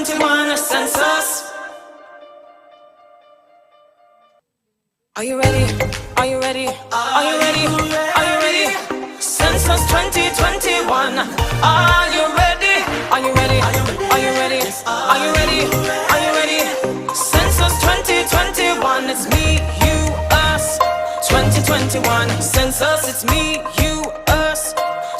2021 census. Are you ready? Are you ready? Are you ready? Are you ready? Census 2021. Are you ready? Are you ready? Are you ready? Are you ready? Are you ready? Census 2021. It's me, you, us. 2021 census. It's me, you, us.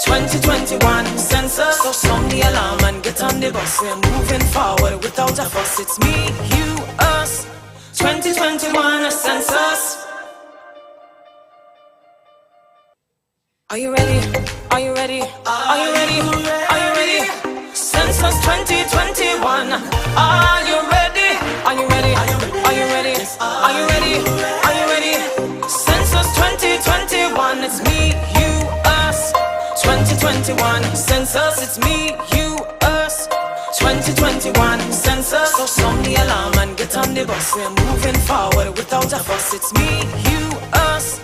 2021 census. So sound the alarm and get on the bus. We're moving forward without a fuss. It's me, you, us. 2021 census. Are you ready? Are you ready? Are you ready? Are you ready? Census 2021. Are you ready? Are you ready? Are you ready? Are you ready? Are you ready? Census 2021. It's me, you, us. 2021 census. It's me, you, us. 2021 census. So sound the alarm and get on the bus. We're moving forward without a fuss. It's me, you, us.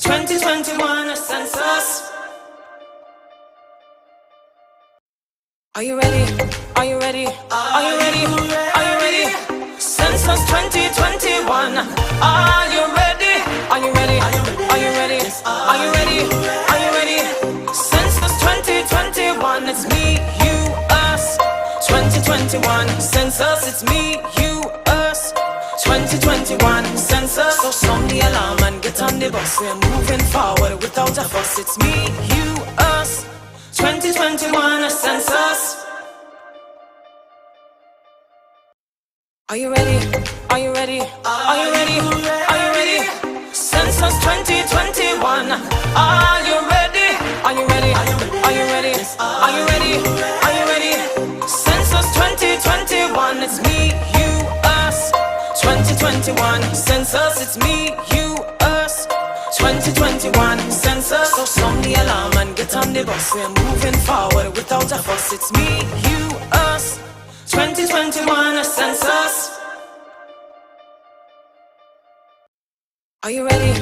2021 census. Are you ready? Are you ready? Are you ready? Are you ready? Census 2021. Are you ready? Are you ready? Are you ready? Are you ready? Are you ready? Census 2021. It's me, you, us. 2021 census. It's me, you, us. 2021 census. So sound the alarm and get on the bus. We're moving forward without a fuss. It's me, you, us. 2021 census. Are you ready? Are you ready? Are you ready? Are you ready? Census 2021. Are you ready? Are you ready? Are you ready? Are you ready? Are you ready? Census 2021. It's me, you, us. 2021 census. It's me, you, us. 2021 census. So sound the alarm and get on the bus. We're moving forward without a fuss. It's me, you, us. 2021 census. Are you ready?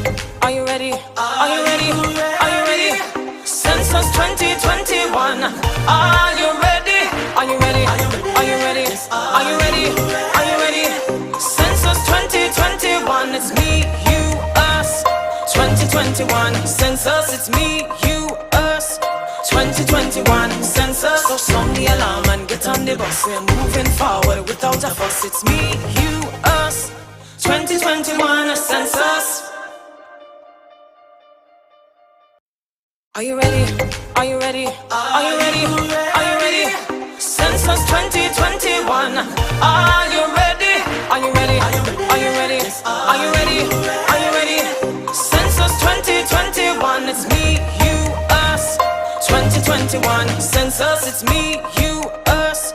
Are you ready? Are you ready? Are you ready? Census 2021. Are you ready? Are you ready? Are you ready? Are you ready? Are you ready? Census 2021. It's me, you, us. 2021 census. It's me, you, us. 2021 census. So sound the alarm and get on the bus. We're moving forward without a fuss. It's me, you, us. 2021 census. Are you ready? Are you ready? Are you ready? Are you ready? Census 2021. Are you ready? Are you ready? Are you ready? Are you ready? Are you ready? Census 2021. It's me, you, us. 2021 census. It's me, you, us.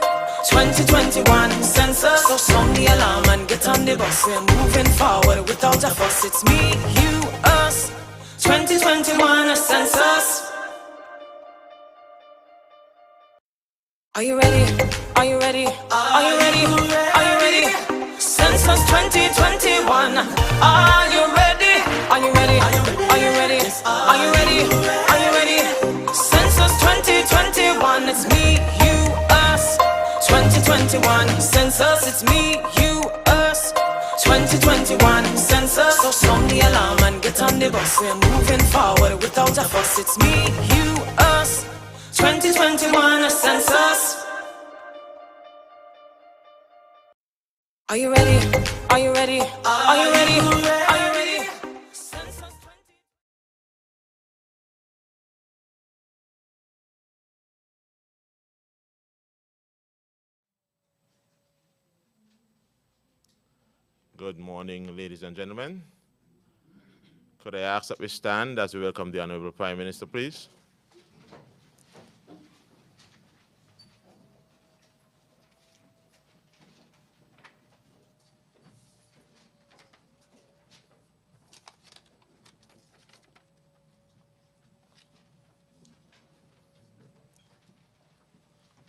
2021 census. So sound the alarm and get on the bus. We're moving forward without a fuss. It's me, you, us. 2021 census. Are you ready? Are you ready? Are you ready? Are you ready? Census 2021. Are you ready? Are you ready? Are you ready? Are you ready? Are you ready? Census 2021. It's me, you, us. 2021 census. It's me, you, us. 2021 census. So sound the alarm and get on the bus. We're moving forward without a fuss. It's me, you, us. 2021 census. Are you ready? Are you ready? Are you ready? Are you ready? Census 20. Good morning, ladies and gentlemen. Could I ask that we stand as we welcome the Honorable Prime Minister, please?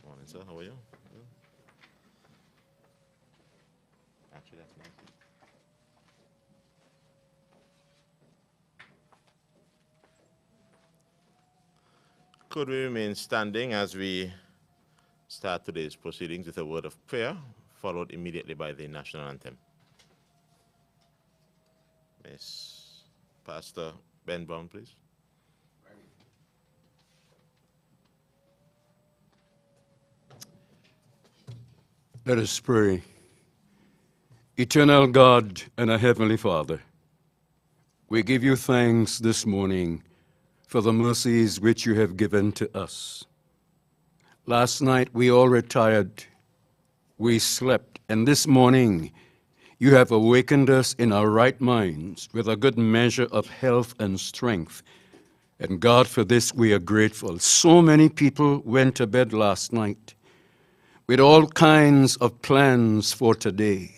Morning, sir. How are you? Actually, that's nice. Could we remain standing as we start today's proceedings with a word of prayer, followed immediately by the National Anthem. Miss Pastor Ben Brown, please. Let us pray. Eternal God and our Heavenly Father, we give you thanks this morning for the mercies which you have given to us. Last night we all retired, we slept, and this morning you have awakened us in our right minds with a good measure of health and strength. And God, for this we are grateful. So many people went to bed last night with all kinds of plans for today.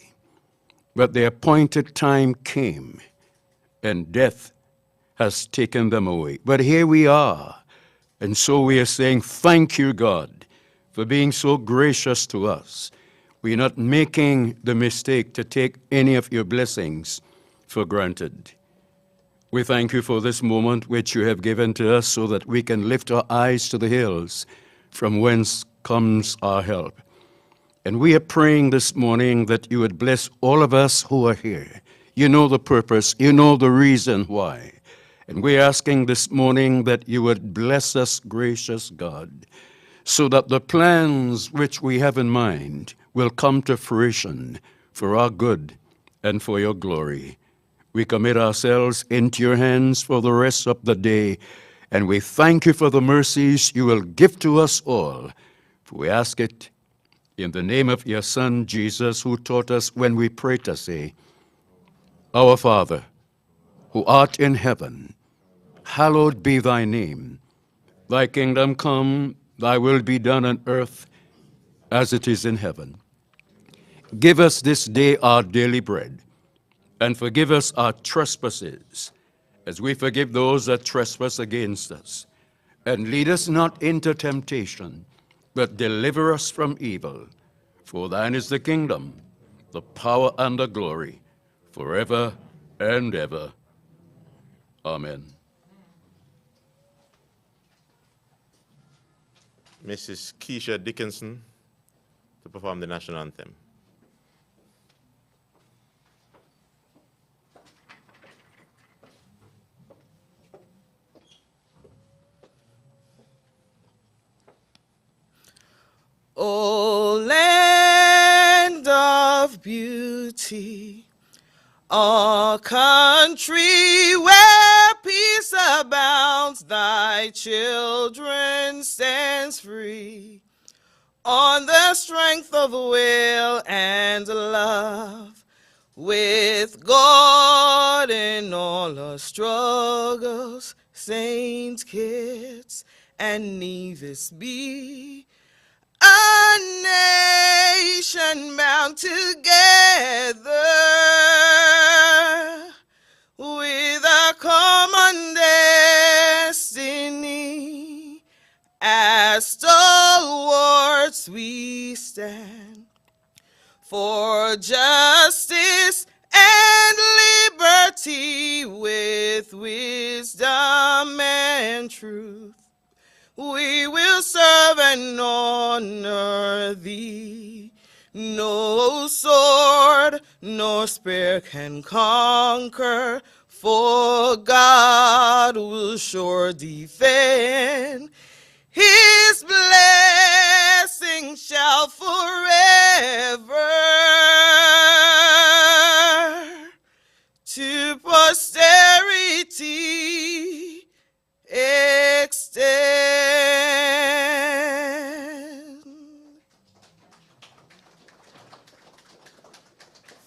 But the appointed time came, and death has taken them away. But here we are, and so we are saying, thank you, God, for being so gracious to us. We are not making the mistake to take any of your blessings for granted. We thank you for this moment which you have given to us so that we can lift our eyes to the hills from whence comes our help. And we are praying this morning that you would bless all of us who are here. You know the purpose, you know the reason why. And we're asking this morning that you would bless us, gracious God, so that the plans which we have in mind will come to fruition for our good and for your glory. We commit ourselves into your hands for the rest of the day, and we thank you for the mercies you will give to us all. For we ask it in the name of your Son, Jesus, who taught us when we pray to say, Our Father, who art in heaven, hallowed be thy name. Thy kingdom come, thy will be done on earth as it is in heaven. Give us this day our daily bread, and forgive us our trespasses, as we forgive those that trespass against us. And lead us not into temptation, but deliver us from evil. For thine is the kingdom, the power, and the glory, forever and ever. Amen. Mrs. Keisha Dickinson to perform the National Anthem. O land of beauty, a country where peace abounds, thy children stands free on the strength of will and love, with God in all our struggles. Saint Kitts and Nevis be a nation bound together with a common destiny. As stalwarts we stand for justice and liberty, with wisdom and truth. We will serve and honor thee. No sword nor spear can conquer, for God will sure defend. His blessing shall forever to posterity extend.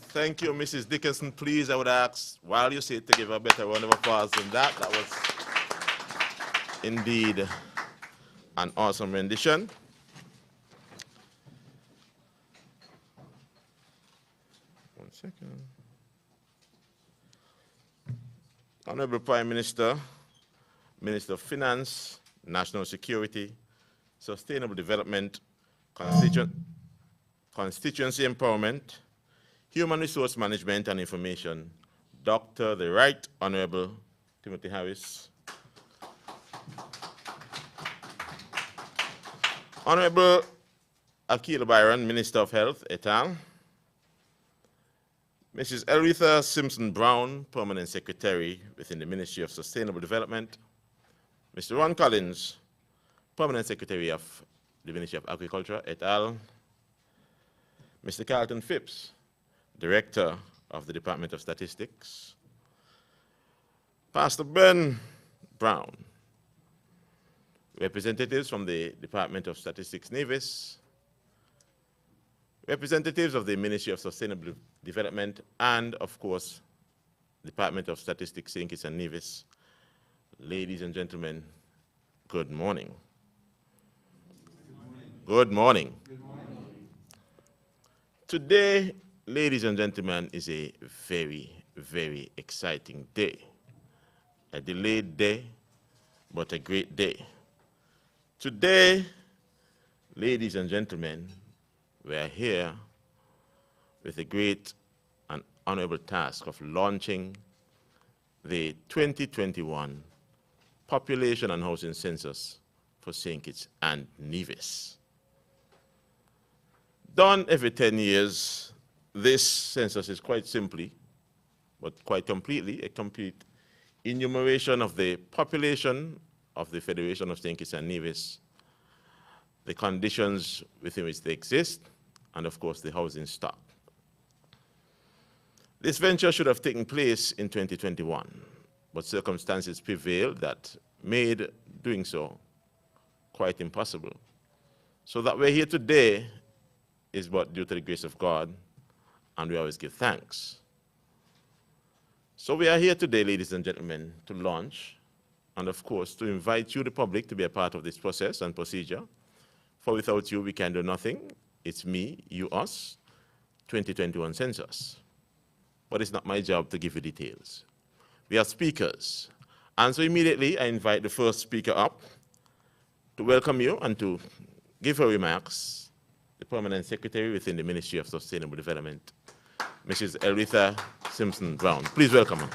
Thank you, Mrs. Dickinson. Please, I would ask, while you sit, to give a better round of applause than that. That was indeed an awesome rendition. One second. Honorable Prime Minister, Minister of Finance, National Security, Sustainable Development, Constituency Empowerment, Human Resource Management and Information, Dr. the Right Honorable Timothy Harris. Honorable Akil Byron, Minister of Health, et al. Mrs. Aritha Simpson Brown, Permanent Secretary within the Ministry of Sustainable Development. Mr. Ron Collins, Permanent Secretary of the Ministry of Agriculture, et al. Mr. Carlton Phipps, Director of the Department of Statistics. Pastor Ben Brown, representatives from the Department of Statistics, Nevis, representatives of the Ministry of Sustainable Development, and of course, Department of Statistics, St. Kitts and Nevis. Ladies and gentlemen, good morning. Good morning. Good morning. Today, ladies and gentlemen, is a very, very exciting day. A delayed day, but a great day. Today, ladies and gentlemen, we are here with the great and honorable task of launching the 2021 Population and Housing Census for St. Kitts and Nevis. Done every 10 years, this census is quite simply, but quite completely, a complete enumeration of the population of the Federation of St. Kitts and Nevis, the conditions within which they exist, and of course the housing stock. This venture should have taken place in 2021, but circumstances prevailed that made doing so quite impossible. So that we're here today is but due to the grace of God, and we always give thanks. So we are here today, ladies and gentlemen, to launch, and of course, to invite you, the public, to be a part of this process and procedure. For without you, we can do nothing. It's me, you, us, 2021 census. But it's not my job to give you details. We are speakers. And so immediately, I invite the first speaker up to welcome you and to give her remarks, the Permanent Secretary within the Ministry of Sustainable Development, Mrs. Aritha Simpson Brown. Please welcome her.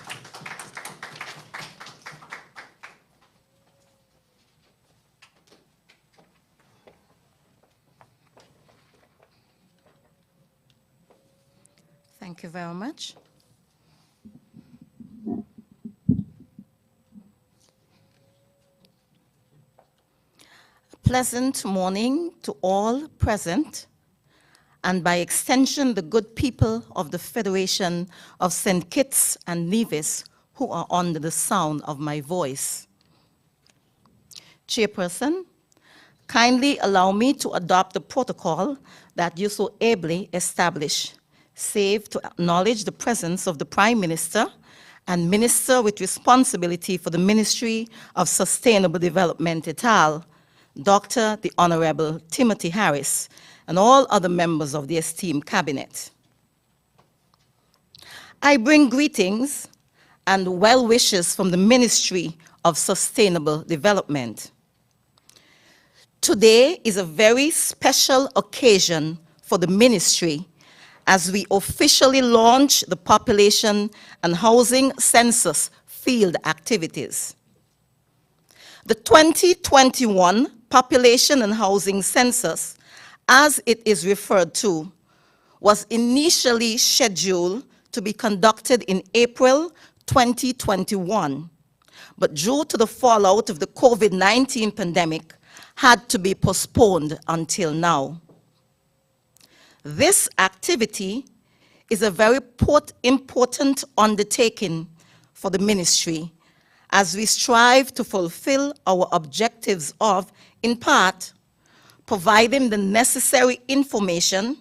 Thank you very much. A pleasant morning to all present, and by extension, the good people of the Federation of St. Kitts and Nevis who are under the sound of my voice. Chairperson, kindly allow me to adopt the protocol that you so ably established, save to acknowledge the presence of the Prime Minister and Minister with responsibility for the Ministry of Sustainable Development et al., Dr. the Honorable Timothy Harris, and all other members of the esteemed cabinet. I bring greetings and well wishes from the Ministry of Sustainable Development. Today is a very special occasion for the ministry as we officially launch the Population and Housing Census field activities. The 2021 Population and Housing Census, as it is referred to, was initially scheduled to be conducted in April 2021, but due to the fallout of the COVID-19 pandemic, had to be postponed until now. This activity is a very important undertaking for the ministry as we strive to fulfill our objectives of, in part, providing the necessary information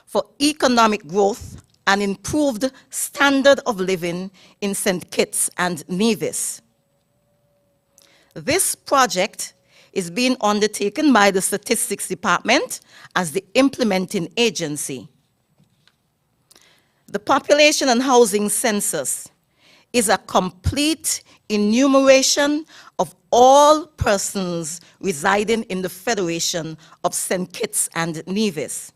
for economic growth and improved standard of living in St. Kitts and Nevis. This project is being undertaken by the Statistics Department as the implementing agency. The Population and Housing Census is a complete enumeration of all persons residing in the Federation of St. Kitts and Nevis.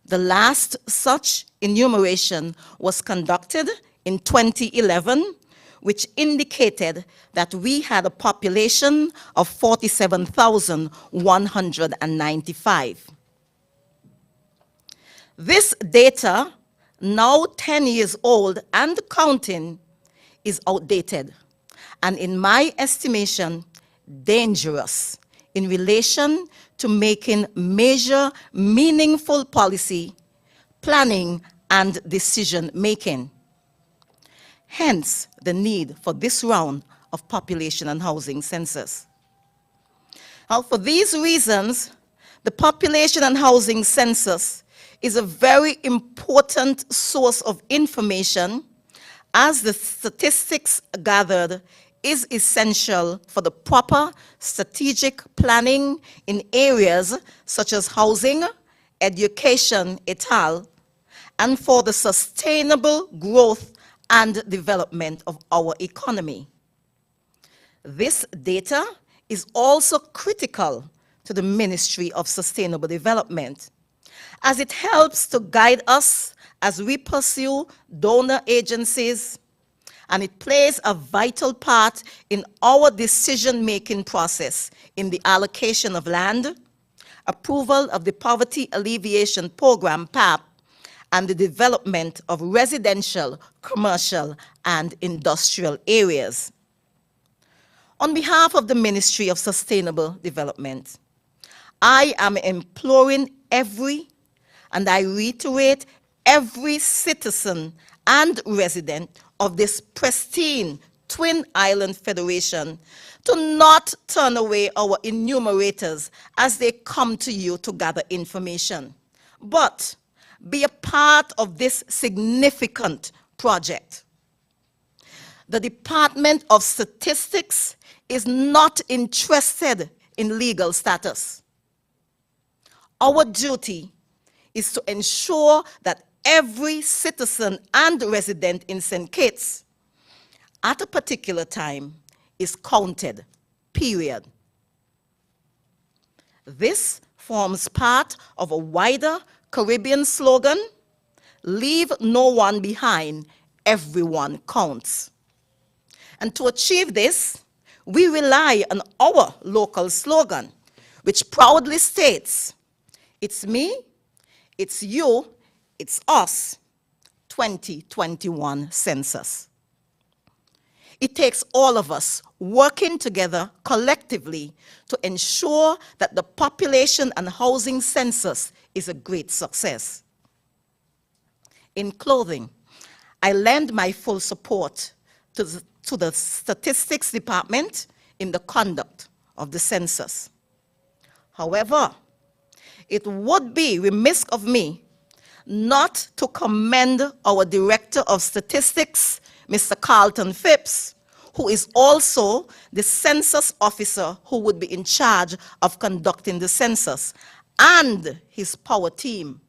The last such enumeration was conducted in 2011, which indicated that we had a population of 47,195. This data, now 10 years old and counting, is outdated, and in my estimation, dangerous in relation to making major, meaningful policy, planning, and decision-making. Hence, the need for this round of population and housing census. Now, for these reasons, the population and housing census is a very important source of information, as the statistics gathered is essential for the proper strategic planning in areas such as housing, education, et al., and for the sustainable growth and development of our economy. This data is also critical to the Ministry of Sustainable Development, as it helps to guide us as we pursue donor agencies, and it plays a vital part in our decision-making process in the allocation of land, approval of the Poverty Alleviation Program, PAP, and the development of residential, commercial, and industrial areas. On behalf of the Ministry of Sustainable Development, I am imploring every, and I reiterate, every citizen and resident of this pristine Twin Island Federation to not turn away our enumerators as they come to you to gather information, but be a part of this significant project. The Department of Statistics is not interested in legal status. Our duty is to ensure that every citizen and resident in St. Kitts at a particular time is counted, period. This forms part of a wider Caribbean slogan, leave no one behind, everyone counts. And to achieve this, we rely on our local slogan, which proudly states, it's me, it's you, it's us, 2021 census. It takes all of us working together collectively to ensure that the population and housing census is a great success. In closing, I lend my full support to the Statistics Department in the conduct of the census. However, it would be remiss of me not to commend our Director of Statistics, Mr. Carlton Phipps, who is also the census officer who would be in charge of conducting the census, and his power team,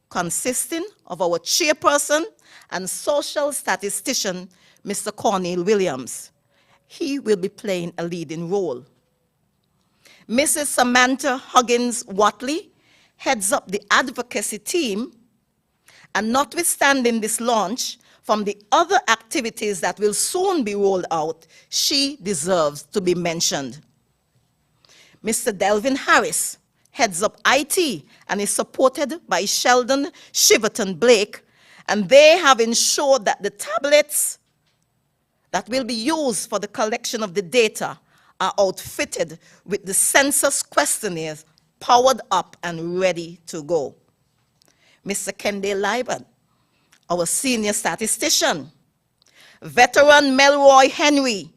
consisting of our chairperson and social statistician, Mr. Cornel Williams. He will be playing a leading role. Mrs. Samantha Huggins-Watley heads up the advocacy team, and notwithstanding this launch, from the other activities that will soon be rolled out, she deserves to be mentioned. Mr. Delvin Harris heads up IT and is supported by Sheldon Shiverton Blake, and they have ensured that the tablets that will be used for the collection of the data are outfitted with the census questionnaires powered up and ready to go. Mr. Kende Liban, our senior statistician, veteran Melroy Henry,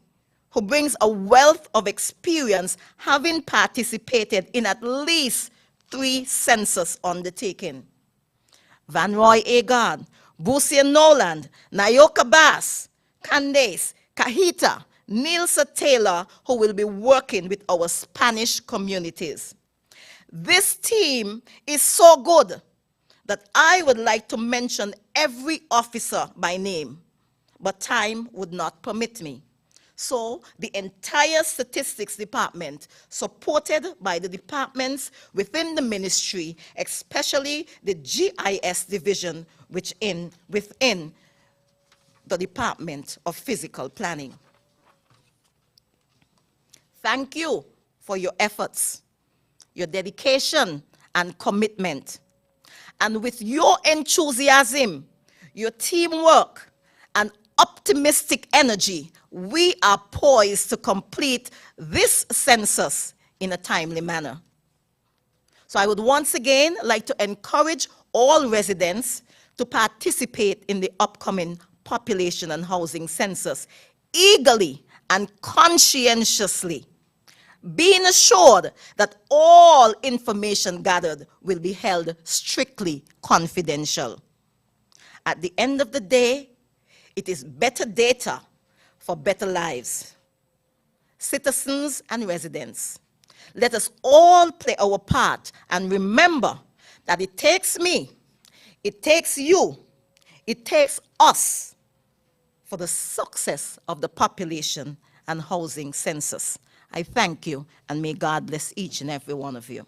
who brings a wealth of experience having participated in at least 3 census undertakings. Van Roy Agard, Busia Noland, Nayoka Bass, Candace, Cajita, Nilsa Taylor, who will be working with our Spanish communities. This team is so good that I would like to mention every officer by name, but time would not permit me. So the entire statistics department, supported by the departments within the ministry, especially the GIS division within the Department of Physical Planning. Thank you for your efforts, your dedication and commitment. And with your enthusiasm, your teamwork, and optimistic energy, we are poised to complete this census in a timely manner. So I would once again like to encourage all residents to participate in the upcoming population and housing census eagerly and conscientiously, being assured that all information gathered will be held strictly confidential. At the end of the day, it is better data for better lives. Citizens and residents, let us all play our part and remember that it takes me, it takes you, it takes us for the success of the population and housing census. I thank you, and may God bless each and every one of you.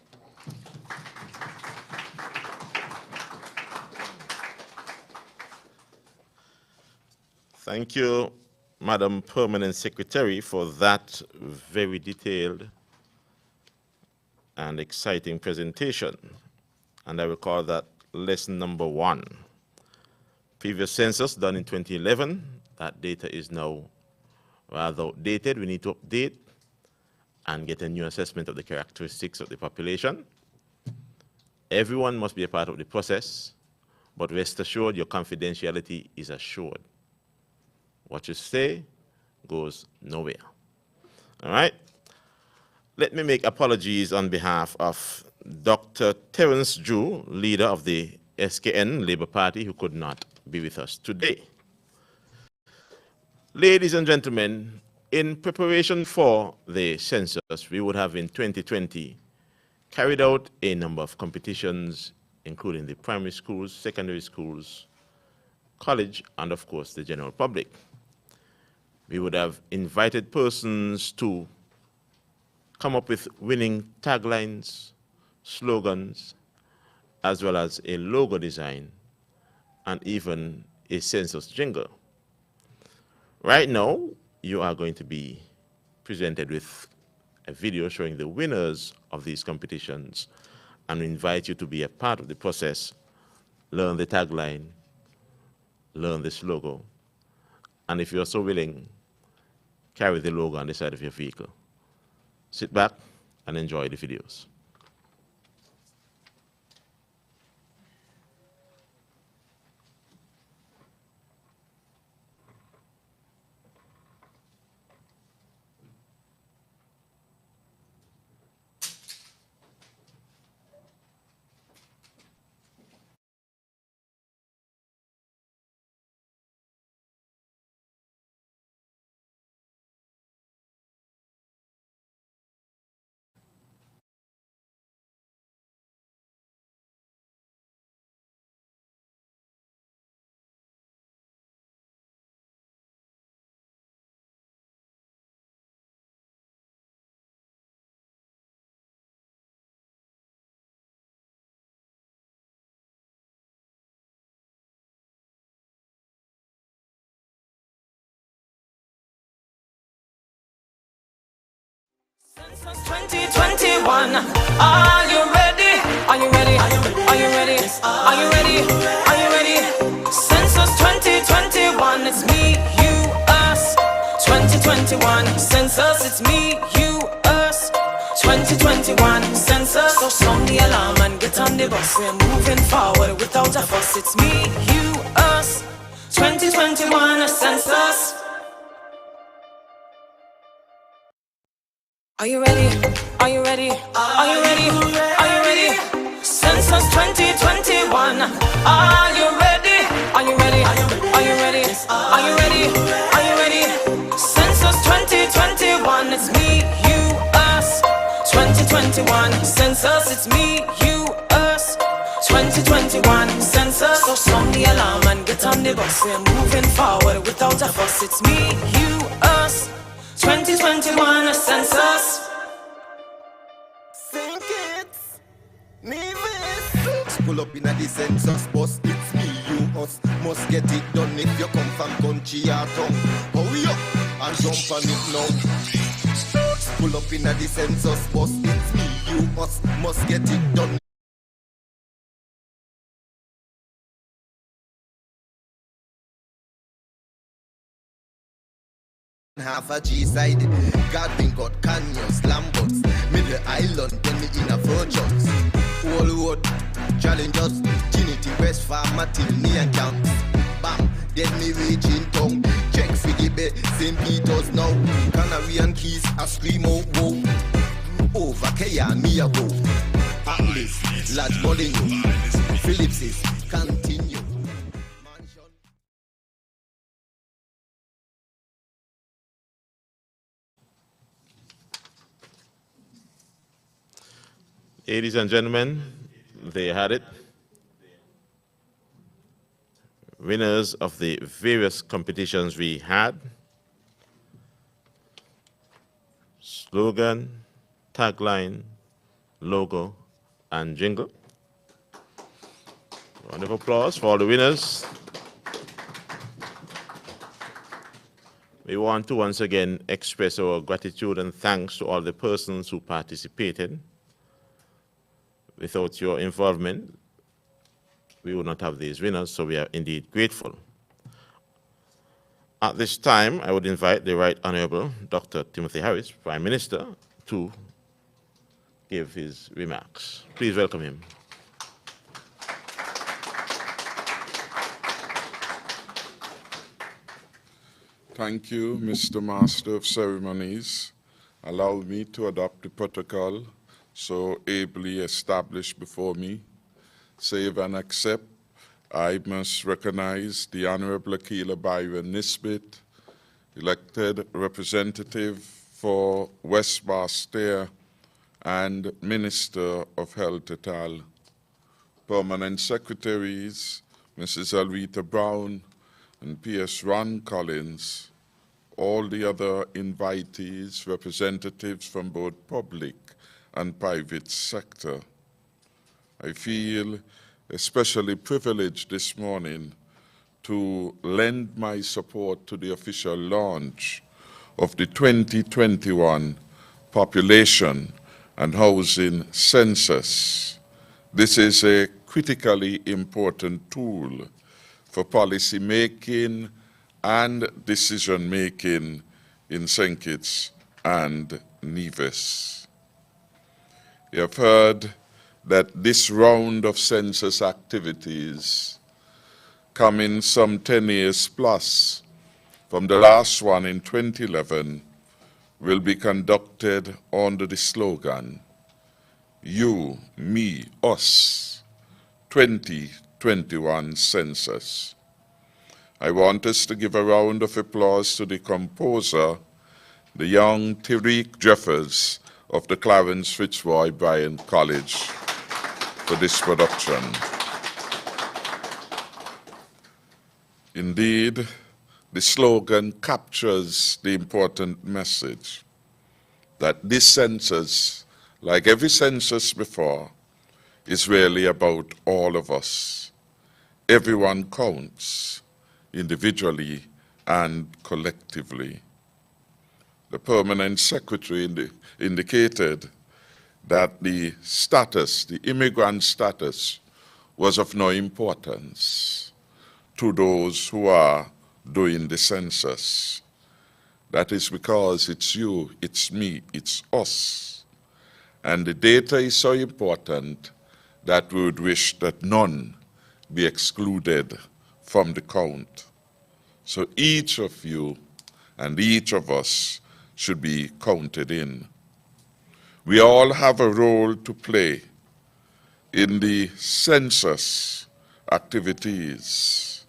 Thank you, Madam Permanent Secretary, for that very detailed and exciting presentation. And I will call that lesson number 1. Previous census done in 2011, that data is now rather outdated. We need to update and get a new assessment of the characteristics of the population. Everyone must be a part of the process, but rest assured your confidentiality is assured. What you say goes nowhere. All right? Let me make apologies on behalf of Dr. Terence Drew, leader of the SKN Labour Party, who could not be with us today. Ladies and gentlemen, in preparation for the census, we would have in 2020 carried out a number of competitions, including the primary schools, secondary schools, college, and of course the general public. We would have invited persons to come up with winning taglines, slogans, as well as a logo design, and even a census jingle. Right now, you are going to be presented with a video showing the winners of these competitions, and we invite you to be a part of the process, learn the tagline, learn this logo, and if you're so willing, carry the logo on the side of your vehicle. Sit back and enjoy the videos. Census 2021. Are you ready? Are you ready? Are you ready? Are you ready? Are you ready? Census 2021. It's me, you, us. 2021 census. It's me, you, us. 2021 census. So sound the alarm and get on the bus. We're moving forward without a fuss. It's me, you, us. 2021 census. Are you ready? Are you ready? Are you ready? Are you ready? Census 2021. Are you ready? Are you ready? Are you ready? Are you ready? Are you ready? Census 2021. It's me, you, us. 2021 census. It's me, you, us. 2021 census. So sound the alarm and get on the bus. We're moving forward without a fuss. It's me, you, us. 2021 census. Sing kids, Nevis. Pull up in a the census bus. It's me, you, us. Must get it done if you come from country or town. Hurry up and jump on it now. Pull up in a the census bus. It's me, you, us. Must get it done. half a G-side. Godwin got canyons, Lambots, Middle Island, then the inner fortunes. All road, challengers, Trinity, West Farm, Matilny and Camps. Bam, then me reaching tongue. Check Figibe, St. Peter's now. Canary and Keys, I scream out, whoa. Over Kaya, me a go. At least, large Molyneux, Phillips's, continue. Ladies and gentlemen, they had it. Winners of the various competitions we had. Slogan, tagline, logo, and jingle. Round of applause for all the winners. We want to once again express our gratitude and thanks to all the persons who participated. Without your involvement, we would not have these winners, so we are indeed grateful. At this time, I would invite the Right Honorable Dr. Timothy Harris, Prime Minister, to give his remarks. Please welcome him. Thank you, Mr. Master of Ceremonies. Allow me to adopt the protocol so ably established before me. Save and accept, I must recognize the Honorable Akila Byron Nisbet, elected representative for West Basseterre and Minister of Health et al. Permanent Secretaries, Mrs. Aritha Brown and P.S. Ron Collins, all the other invitees, representatives from both public and private sector. I feel especially privileged this morning to lend my support to the official launch of the 2021 Population and Housing Census. This is a critically important tool for policy making and decision making in St. Kitts and Nevis. You have heard that this round of census activities, coming some 10 years plus from the last one in 2011, will be conducted under the slogan, You, Me, Us, 2021 Census. I want us to give a round of applause to the composer, the young Tariq Jeffers of the Clarence Fitzroy Bryant College, for this production. Indeed, the slogan captures the important message that this census, like every census before, is really about all of us. Everyone counts, individually and collectively. The permanent secretary indicated that the status, the immigrant status, was of no importance to those who are doing the census. That is because it's you, it's me, it's us. And the data is so important that we would wish that none be excluded from the count. So each of you and each of us should be counted in. We all have a role to play in the census activities.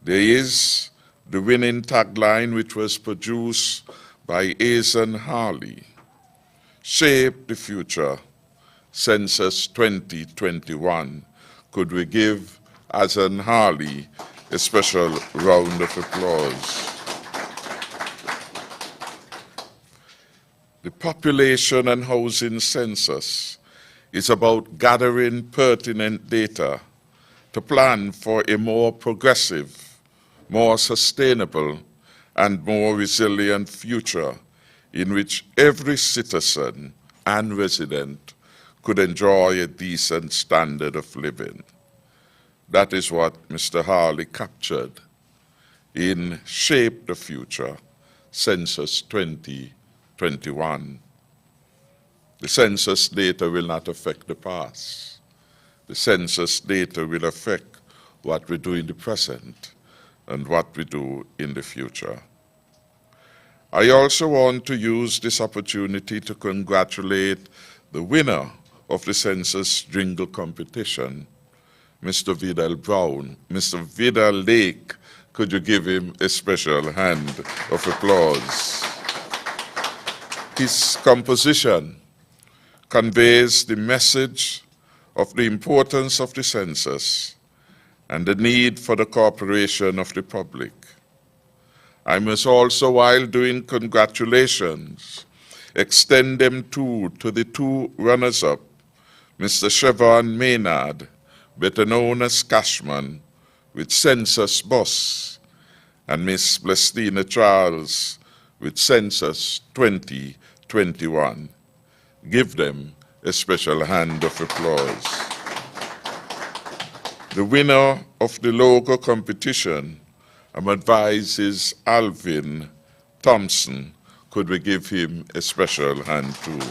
There is the winning tagline, which was produced by Azen Harley, Shape the Future, Census 2021. Could we give Azen Harley a special round of applause? The Population and Housing Census is about gathering pertinent data to plan for a more progressive, more sustainable, and more resilient future in which every citizen and resident could enjoy a decent standard of living. That is what Mr. Harley captured in Shape the Future, Census 2021. The census data will not affect the past. The census data will affect what we do in the present and what we do in the future. I also want to use this opportunity to congratulate the winner of the Census Jingle competition, Mr. Vidal Brown. Mr. Vidal Lake, could you give him a special hand of applause? His composition conveys the message of the importance of the census and the need for the cooperation of the public. I must also, while doing congratulations, extend them to the two runners-up, Mr. Chevron Maynard, better known as Cashman, with Census Bus, and Miss Blestina Charles with Census 2021. Give them a special hand of applause. The winner of the logo competition, I'm advised, is Alvin Thompson. Could we give him a special hand too?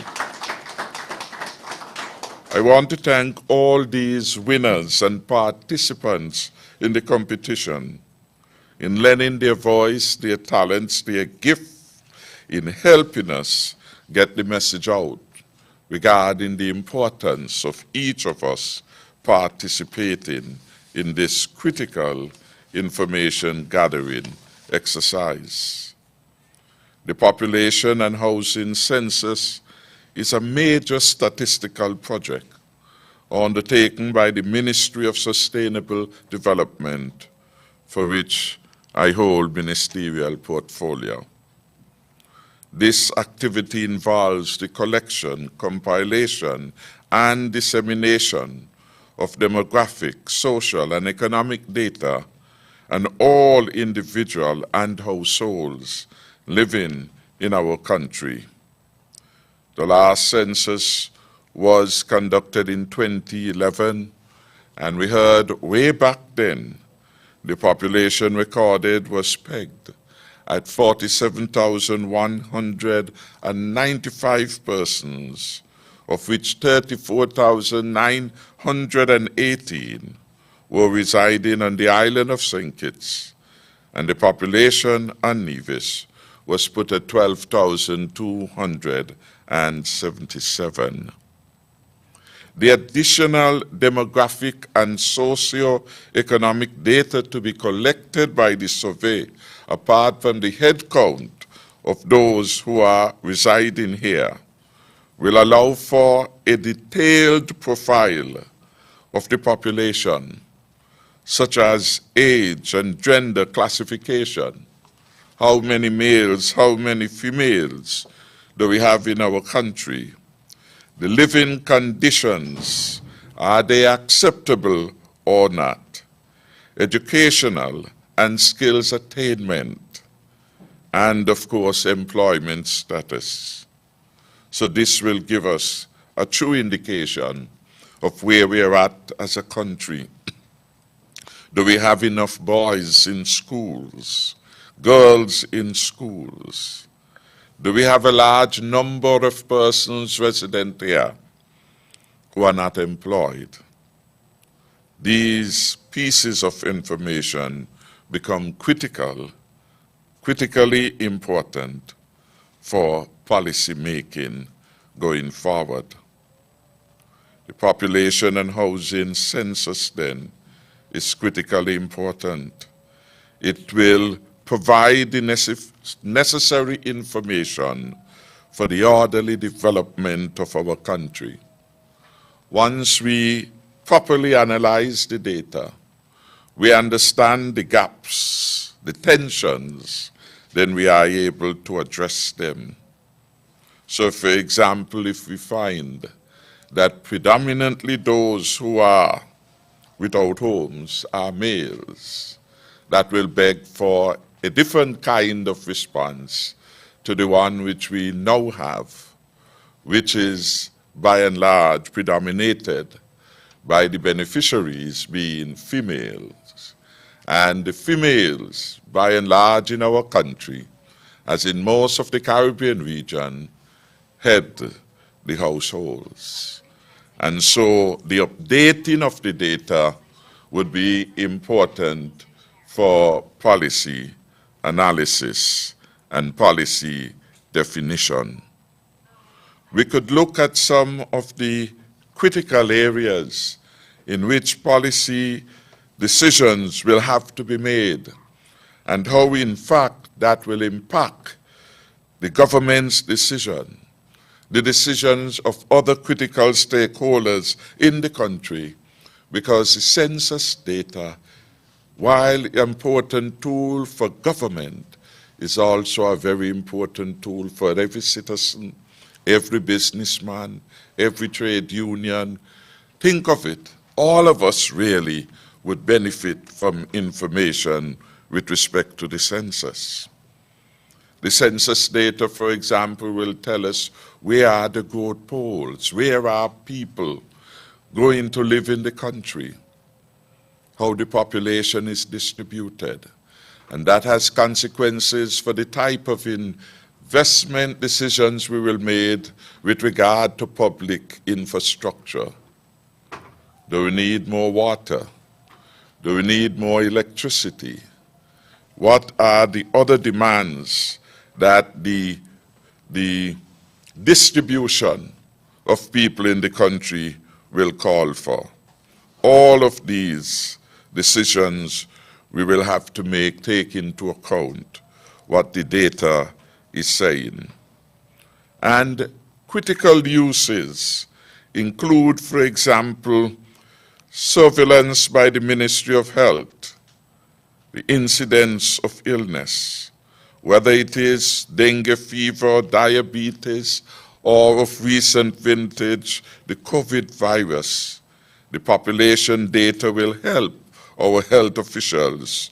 I want to thank all these winners and participants in the competition in lending their voice, their talents, their gift in helping us get the message out regarding the importance of each of us participating in this critical information gathering exercise. The population and housing census is a major statistical project undertaken by the Ministry of Sustainable Development, for which I hold ministerial portfolio. This activity involves the collection, compilation, and dissemination of demographic, social, and economic data on all individual and households living in our country. The last census was conducted in 2011, and we heard way back then the population recorded was pegged at 47,195 persons, of which 34,918 were residing on the island of St. Kitts, and the population on Nevis was put at 12,277. The additional demographic and socio-economic data to be collected by the survey, apart from the head count of those who are residing here, will allow for a detailed profile of the population, such as age and gender classification. How many males, how many females do we have in our country? The living conditions, are they acceptable or not? Educational and skills attainment, and of course employment status. So this will give us a true indication of where we are at as a country. Do we have enough boys in schools, girls in schools? Do we have a large number of persons resident here who are not employed? These pieces of information become critically important for policy making going forward. The population and housing census then is critically important. It will provide the necessary information for the orderly development of our country. Once we properly analyze the data, we understand the gaps, the tensions, then we are able to address them. So, for example, if we find that predominantly those who are without homes are males, that will beg for a different kind of response to the one which we now have, which is by and large predominated by the beneficiaries being females. And the females, by and large in our country, as in most of the Caribbean region, head the households. And so the updating of the data would be important for policy analysis and policy definition. We could look at some of the critical areas in which policy decisions will have to be made, and how in fact that will impact the government's decision, the decisions of other critical stakeholders in the country, because the census data, while an important tool for government, is also a very important tool for every citizen, every businessman, every trade union. Think of it, all of us really would benefit from information with respect to the census. The census data, for example, will tell us where are the growth poles, where are people going to live in the country, how the population is distributed. And that has consequences for the type of investment decisions we will make with regard to public infrastructure. Do we need more water? Do we need more electricity? What are the other demands that the distribution of people in the country will call for? All of these decisions we will have to take into account what the data is saying. And critical uses include, for example, surveillance by the Ministry of Health, the incidence of illness, whether it is dengue fever, diabetes, or of recent vintage, the COVID virus. The population data will help our health officials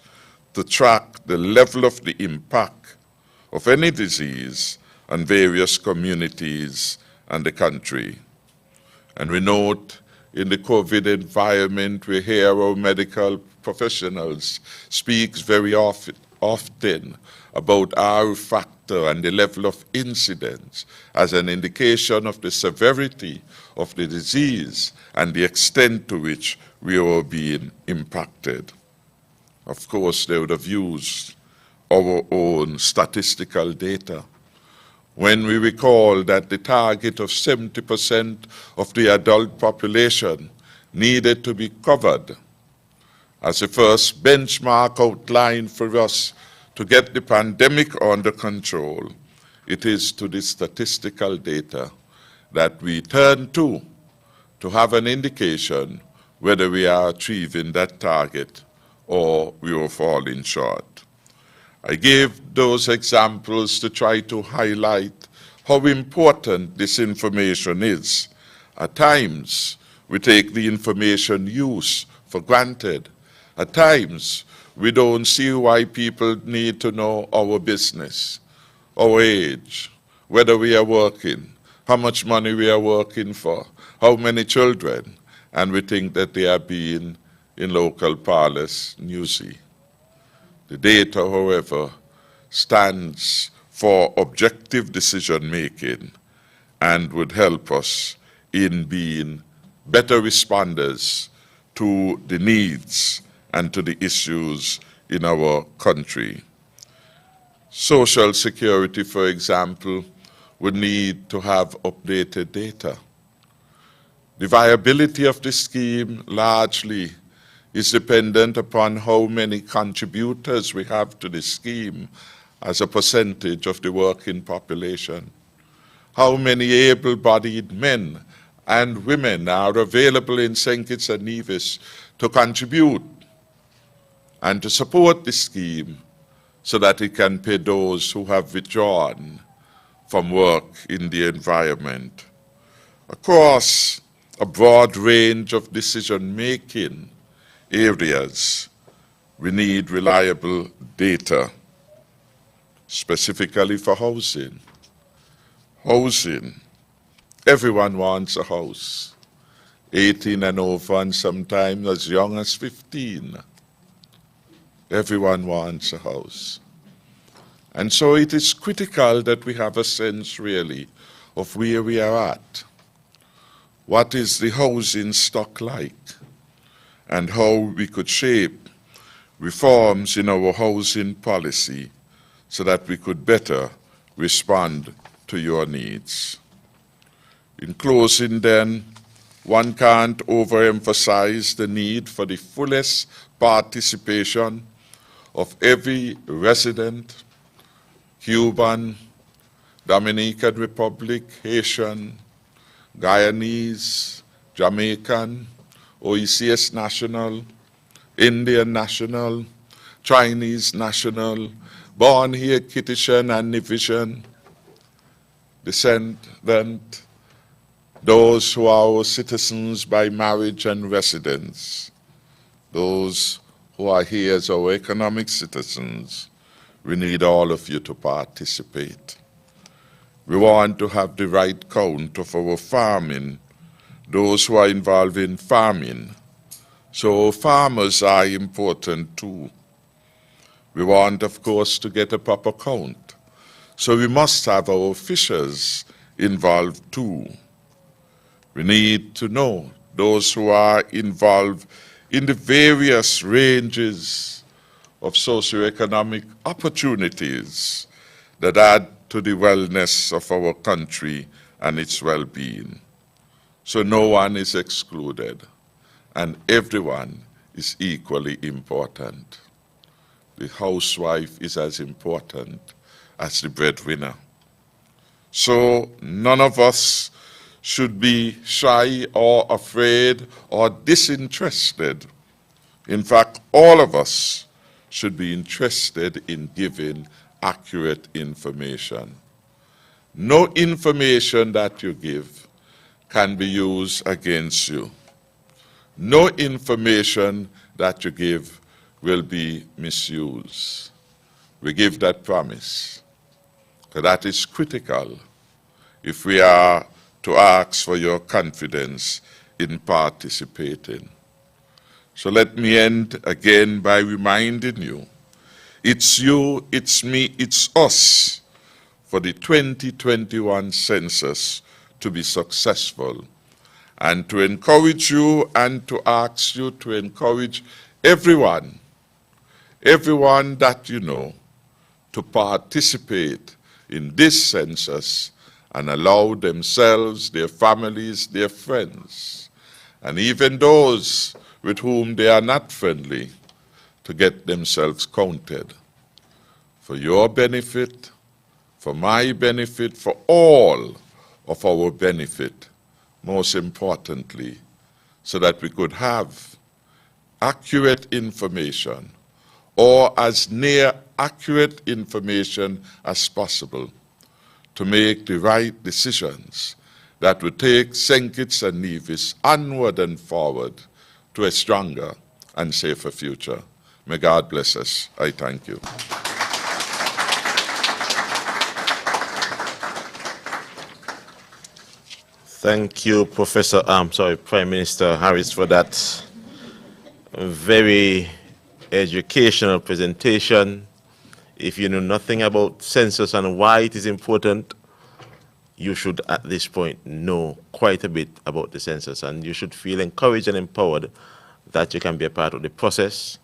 to track the level of the impact of any disease on various communities and the country. And we note in the COVID environment, we hear our medical professionals speak very often about R factor and the level of incidence as an indication of the severity of the disease and the extent to which we are being impacted. Of course, they would have used our own statistical data. When we recall that the target of 70% of the adult population needed to be covered as a first benchmark outlined for us to get the pandemic under control, it is to the statistical data that we turn to have an indication whether we are achieving that target or we are falling short. I gave those examples to try to highlight how important this information is. At times, we take the information use for granted. At times, we don't see why people need to know our business, our age, whether we are working, how much money we are working for, how many children, and we think that they are being, in local parlance, newsy. The data, however, stands for objective decision-making and would help us in being better responders to the needs and to the issues in our country. Social Security, for example, would need to have updated data. The viability of the scheme largely is dependent upon how many contributors we have to the scheme as a percentage of the working population. How many able-bodied men and women are available in St. Kitts and Nevis to contribute and to support the scheme so that it can pay those who have withdrawn from work in the environment. Across a broad range of decision-making areas, we need reliable data, specifically for housing. Housing, everyone wants a house, 18 and over, and sometimes as young as 15. Everyone wants a house. And so it is critical that we have a sense really of where we are at. What is the housing stock like? And how we could shape reforms in our housing policy so that we could better respond to your needs. In closing then, one can't overemphasize the need for the fullest participation of every resident, Cuban, Dominican Republic, Haitian, Guyanese, Jamaican, OECS national, Indian national, Chinese national, born here Kittitian and Nevisian, descendant, those who are our citizens by marriage and residence, those who are here as our economic citizens. We need all of you to participate. We want to have the right count of our farming, those who are involved in farming. So farmers are important too. We want, of course, to get a proper count. So we must have our fishers involved too. We need to know those who are involved in the various ranges of socioeconomic opportunities that add to the wellness of our country and its well-being. So no one is excluded, and everyone is equally important. The housewife is as important as the breadwinner. So none of us should be shy or afraid or disinterested. In fact, all of us should be interested in giving accurate information. No information that you give can be used against you. No information that you give will be misused. We give that promise, because that is critical if we are to ask for your confidence in participating. So let me end again by reminding you, it's you, it's me, it's us for the 2021 census to be successful, and to encourage you and to ask you to encourage everyone that you know to participate in this census and allow themselves, their families, their friends, and even those with whom they are not friendly, to get themselves counted for your benefit, for my benefit, for all of our benefit, most importantly, so that we could have accurate information, or as near accurate information as possible, to make the right decisions that would take St. Kitts and Nevis onward and forward to a stronger and safer future. May God bless us. I thank you. Thank you, Prime Minister Harris, for that very educational presentation. If you know nothing about census and why it is important, you should at this point know quite a bit about the census, and you should feel encouraged and empowered that you can be a part of the process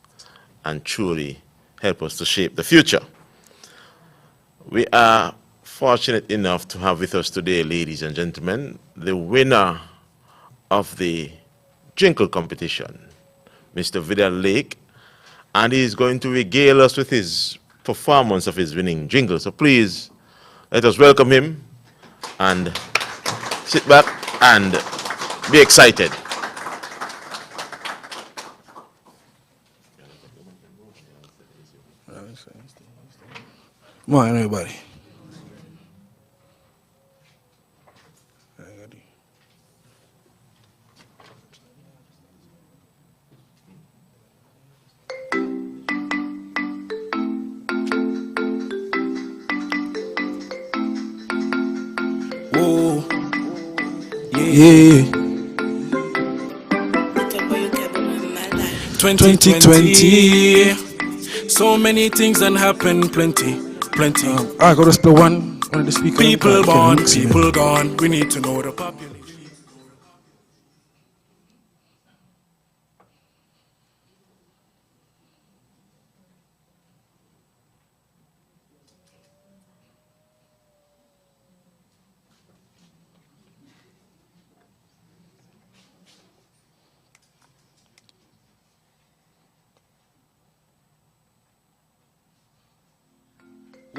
and truly help us to shape the future. We are fortunate enough to have with us today, ladies and gentlemen, the winner of the Jingle competition, Mr. Vidal Lake, and he is going to regale us with his performance of his winning jingle. So please, let us welcome him and sit back and be excited. Morning, everybody. Whoa, yeah. 2020, so many things that happen, plenty. plenty. I gotta split one of the speakers. People born, people gone. We need to know the population.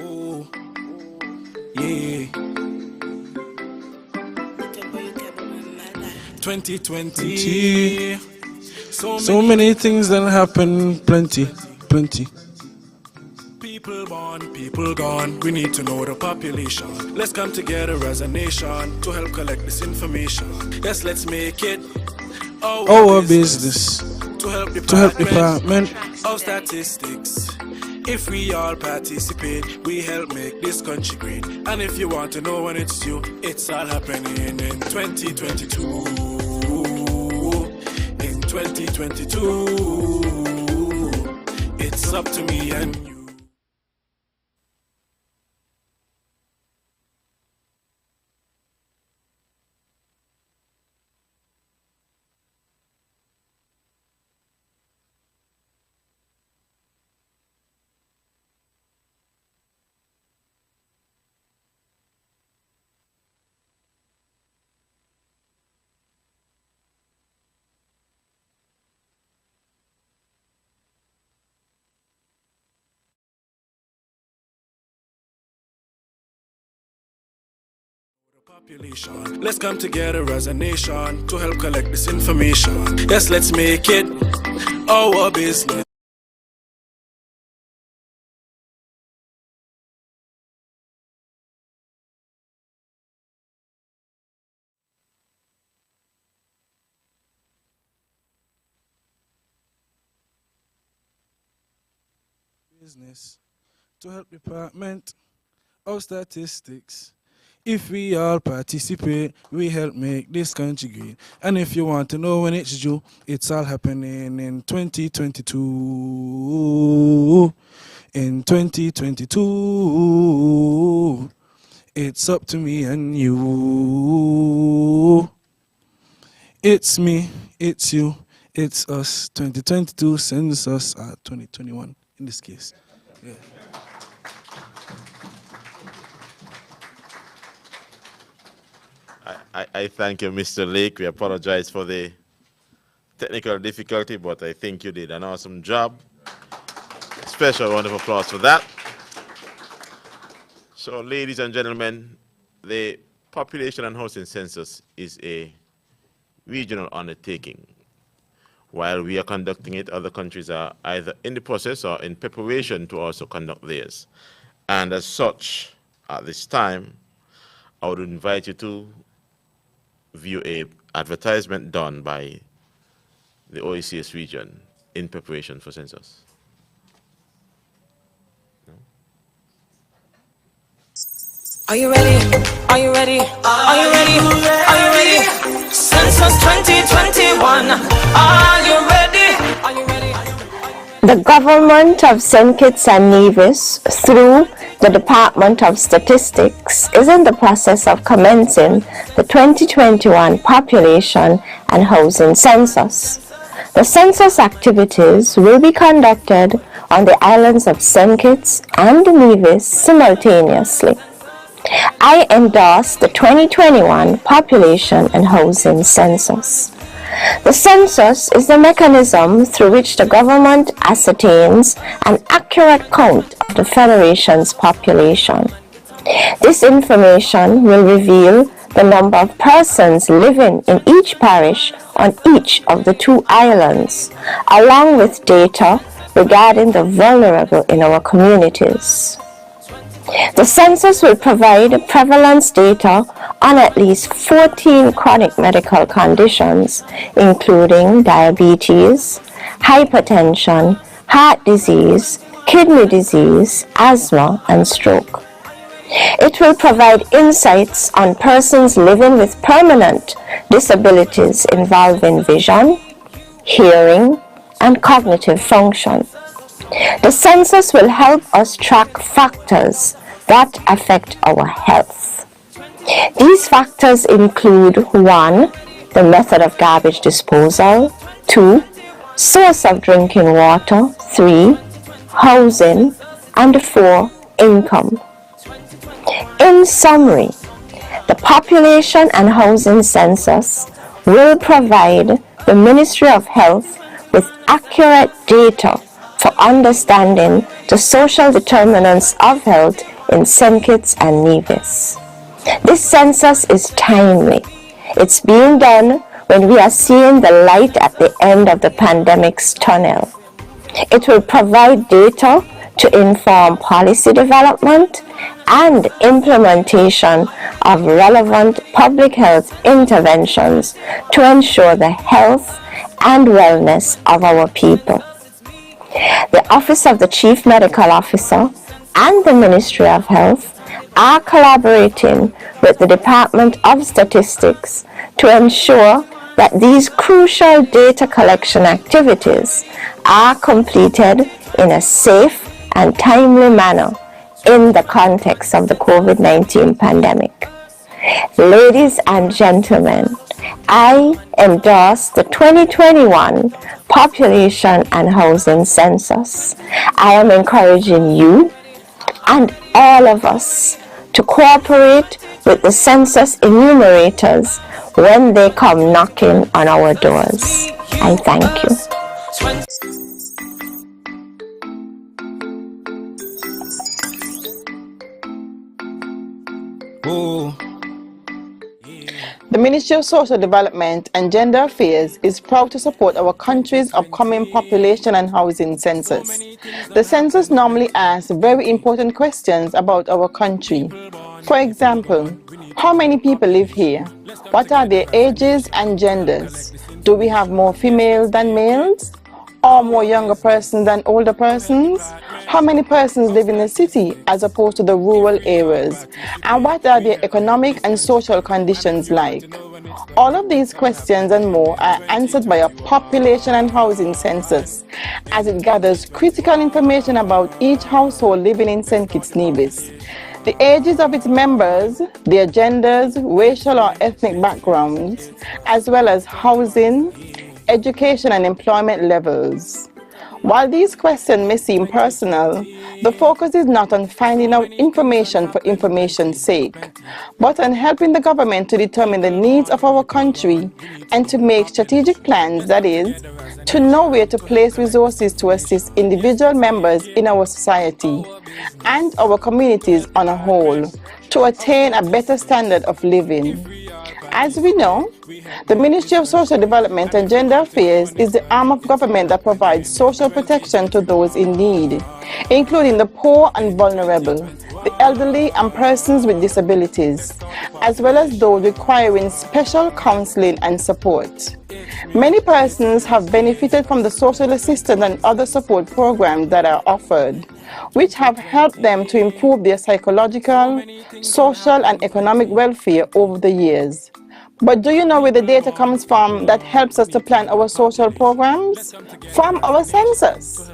Oh, yeah. 2020. So many things that happen, plenty. People born, people gone. We need to know the population. Let's come together as a nation to help collect this information. Yes, let's make it Our business to help department of statistics. If we all participate, we help make this country great. And if you want to know when it's due, it's all happening in 2022. In 2022, it's up to me and you. Population. Let's come together as a nation to help collect this information. Yes, let's make it our business. business to help department of statistics. If we all participate, we help make this country great. And if you want to know when it's due, it's all happening in 2022. In 2022, it's up to me and you. It's me, it's you, it's us. 2022 census 2021 in this case. Yeah. I thank you, Mr. Lake. We apologize for the technical difficulty, but I think you did an awesome job. Special round of applause for that. So, ladies and gentlemen, the population and housing census is a regional undertaking. While we are conducting it, other countries are either in the process or in preparation to also conduct theirs. And as such, at this time, I would invite you to view a advertisement done by the OECS region in preparation for census. No? Are you ready? Are you ready? Are you ready? Are you ready? Census 2021. Are you ready? Are you ready? The government of St. Kitts and Nevis, through the Department of Statistics, is in the process of commencing the 2021 Population and Housing Census. The census activities will be conducted on the islands of St. Kitts and Nevis simultaneously. I endorse the 2021 Population and Housing Census. The census is the mechanism through which the government ascertains an accurate count of the Federation's population. This information will reveal the number of persons living in each parish on each of the 2 islands, along with data regarding the vulnerable in our communities. The census will provide prevalence data on at least 14 chronic medical conditions, including diabetes, hypertension, heart disease, kidney disease, asthma, and stroke. It will provide insights on persons living with permanent disabilities involving vision, hearing, and cognitive function. The census will help us track factors that affect our health. These factors include 1. The method of garbage disposal, 2. Source of drinking water, 3. Housing, and 4. Income. In summary, the Population and Housing Census will provide the Ministry of Health with accurate data for understanding the social determinants of health in St. Kitts and Nevis. This census is timely. It's being done when we are seeing the light at the end of the pandemic's tunnel. It will provide data to inform policy development and implementation of relevant public health interventions to ensure the health and wellness of our people. The Office of the Chief Medical Officer and the Ministry of Health are collaborating with the Department of Statistics to ensure that these crucial data collection activities are completed in a safe and timely manner in the context of the COVID-19 pandemic. Ladies and gentlemen, I endorse the 2021 Population and Housing Census. I am encouraging you and all of us to cooperate with the census enumerators when they come knocking on our doors. I thank you. The Ministry of Social Development and Gender Affairs is proud to support our country's upcoming population and housing census. The census normally asks very important questions about our country. For example, how many people live here? What are their ages and genders? Do we have more females than males? Or more younger persons than older persons? How many persons live in the city as opposed to the rural areas? And what are their economic and social conditions like? All of these questions and more are answered by a population and housing census, as it gathers critical information about each household living in St. Kitts Nevis. The ages of its members, their genders, racial or ethnic backgrounds, as well as housing, education and employment levels. While these questions may seem personal, the focus is not on finding out information for information's sake, but on helping the government to determine the needs of our country and to make strategic plans, that is, to know where to place resources to assist individual members in our society and our communities on a whole to attain a better standard of living. As we know, the Ministry of Social Development and Gender Affairs is the arm of government that provides social protection to those in need, including the poor and vulnerable, the elderly and persons with disabilities, as well as those requiring special counseling and support. Many persons have benefited from the social assistance and other support programs that are offered, which have helped them to improve their psychological, social, and economic welfare over the years. But do you know where the data comes from that helps us to plan our social programs? From our census.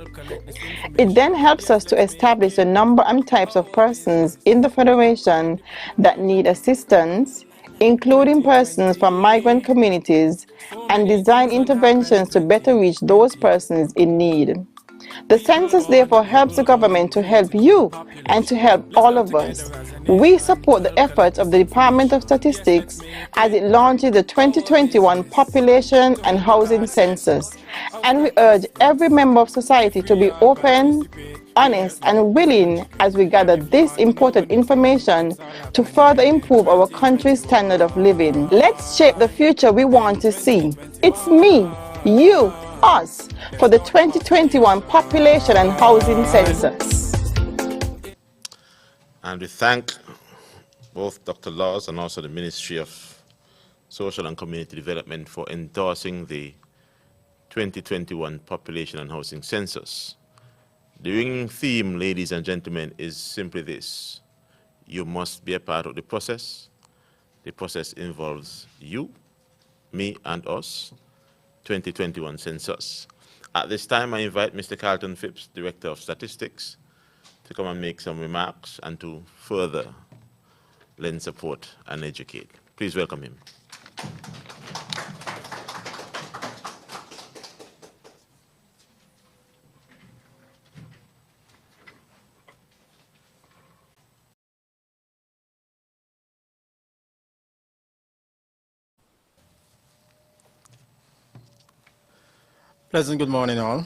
It then helps us to establish the number and types of persons in the Federation that need assistance, including persons from migrant communities, and design interventions to better reach those persons in need. The census therefore helps the government to help you and to help all of us. We support the efforts of the Department of Statistics as it launches the 2021 Population and Housing Census, and we urge every member of society to be open, honest, and willing as we gather this important information to further improve our country's standard of living. Let's shape the future we want to see. It's me, you, us, for the 2021 Population and Housing Census. And we thank both Dr. Laws and also the Ministry of Social and Community Development for endorsing the 2021 Population and Housing Census. The ringing theme, ladies and gentlemen, is simply this: you must be a part of the process. The process involves you, me, and us. 2021 census. At this time, I invite Mr. Carlton Phipps, Director of Statistics, to come and make some remarks and to further lend support and educate. Please welcome him. Pleasant good morning, all.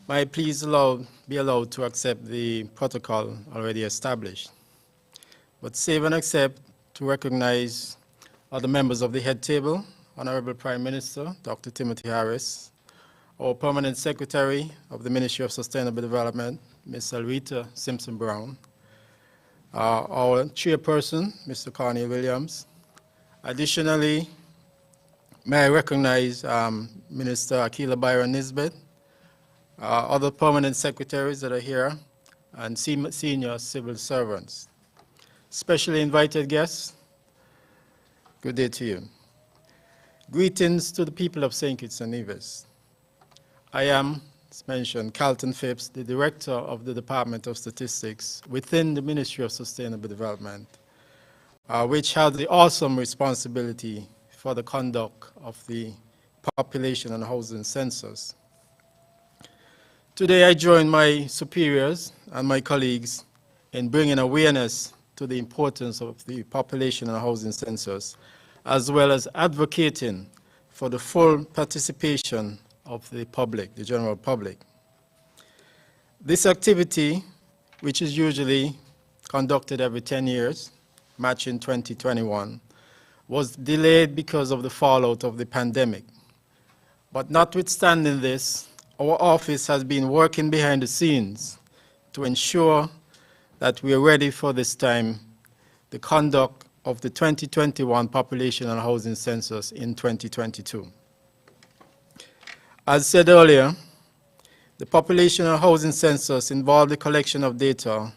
May I please be allowed to accept the protocol already established, but save and accept to recognize other members of the head table, Honorable Prime Minister, Dr. Timothy Harris, our Permanent Secretary of the Ministry of Sustainable Development, Ms. Aritha Simpson Brown, our Chairperson, Mr. Cornel Williams. Additionally, may I recognize Minister Akila Byron Nisbet, other permanent secretaries that are here, and senior civil servants. Specially invited guests, good day to you. Greetings to the people of St. Kitts and Nevis. I am, as mentioned, Carlton Phipps, the Director of the Department of Statistics within the Ministry of Sustainable Development, which has the awesome responsibility for the conduct of the population and housing census. Today I join my superiors and my colleagues in bringing awareness to the importance of the population and housing census, as well as advocating for the full participation of the public, the general public. This activity, which is usually conducted every 10 years, matching 2021, was delayed because of the fallout of the pandemic. But notwithstanding this, our office has been working behind the scenes to ensure that we are ready for this time, the conduct of the 2021 Population and Housing Census in 2022. As said earlier, the Population and Housing Census involved the collection of data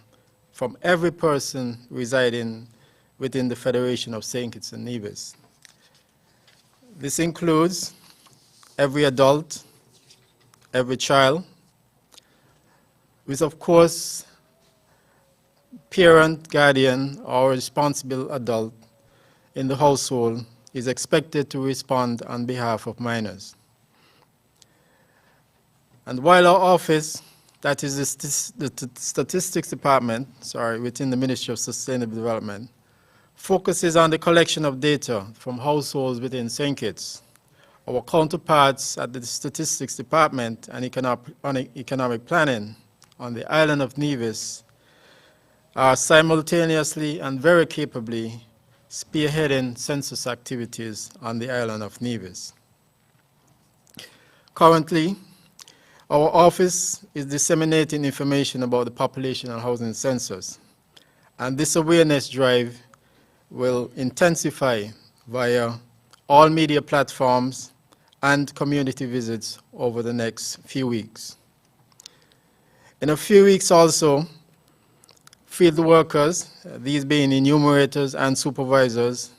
from every person residing within the Federation of St. Kitts and Nevis. This includes every adult, every child, with, of course, parent, guardian, or responsible adult in the household is expected to respond on behalf of minors. And while our office, that is the Statistics Department, within the Ministry of Sustainable Development, focuses on the collection of data from households within St. Kitts, our counterparts at the Statistics Department and Economic Planning on the island of Nevis are simultaneously and very capably spearheading census activities on the island of Nevis. Currently, our office is disseminating information about the population and housing census, and this awareness drive will intensify via all media platforms and community visits over the next few weeks. In a few weeks also, field workers, these being enumerators and supervisors,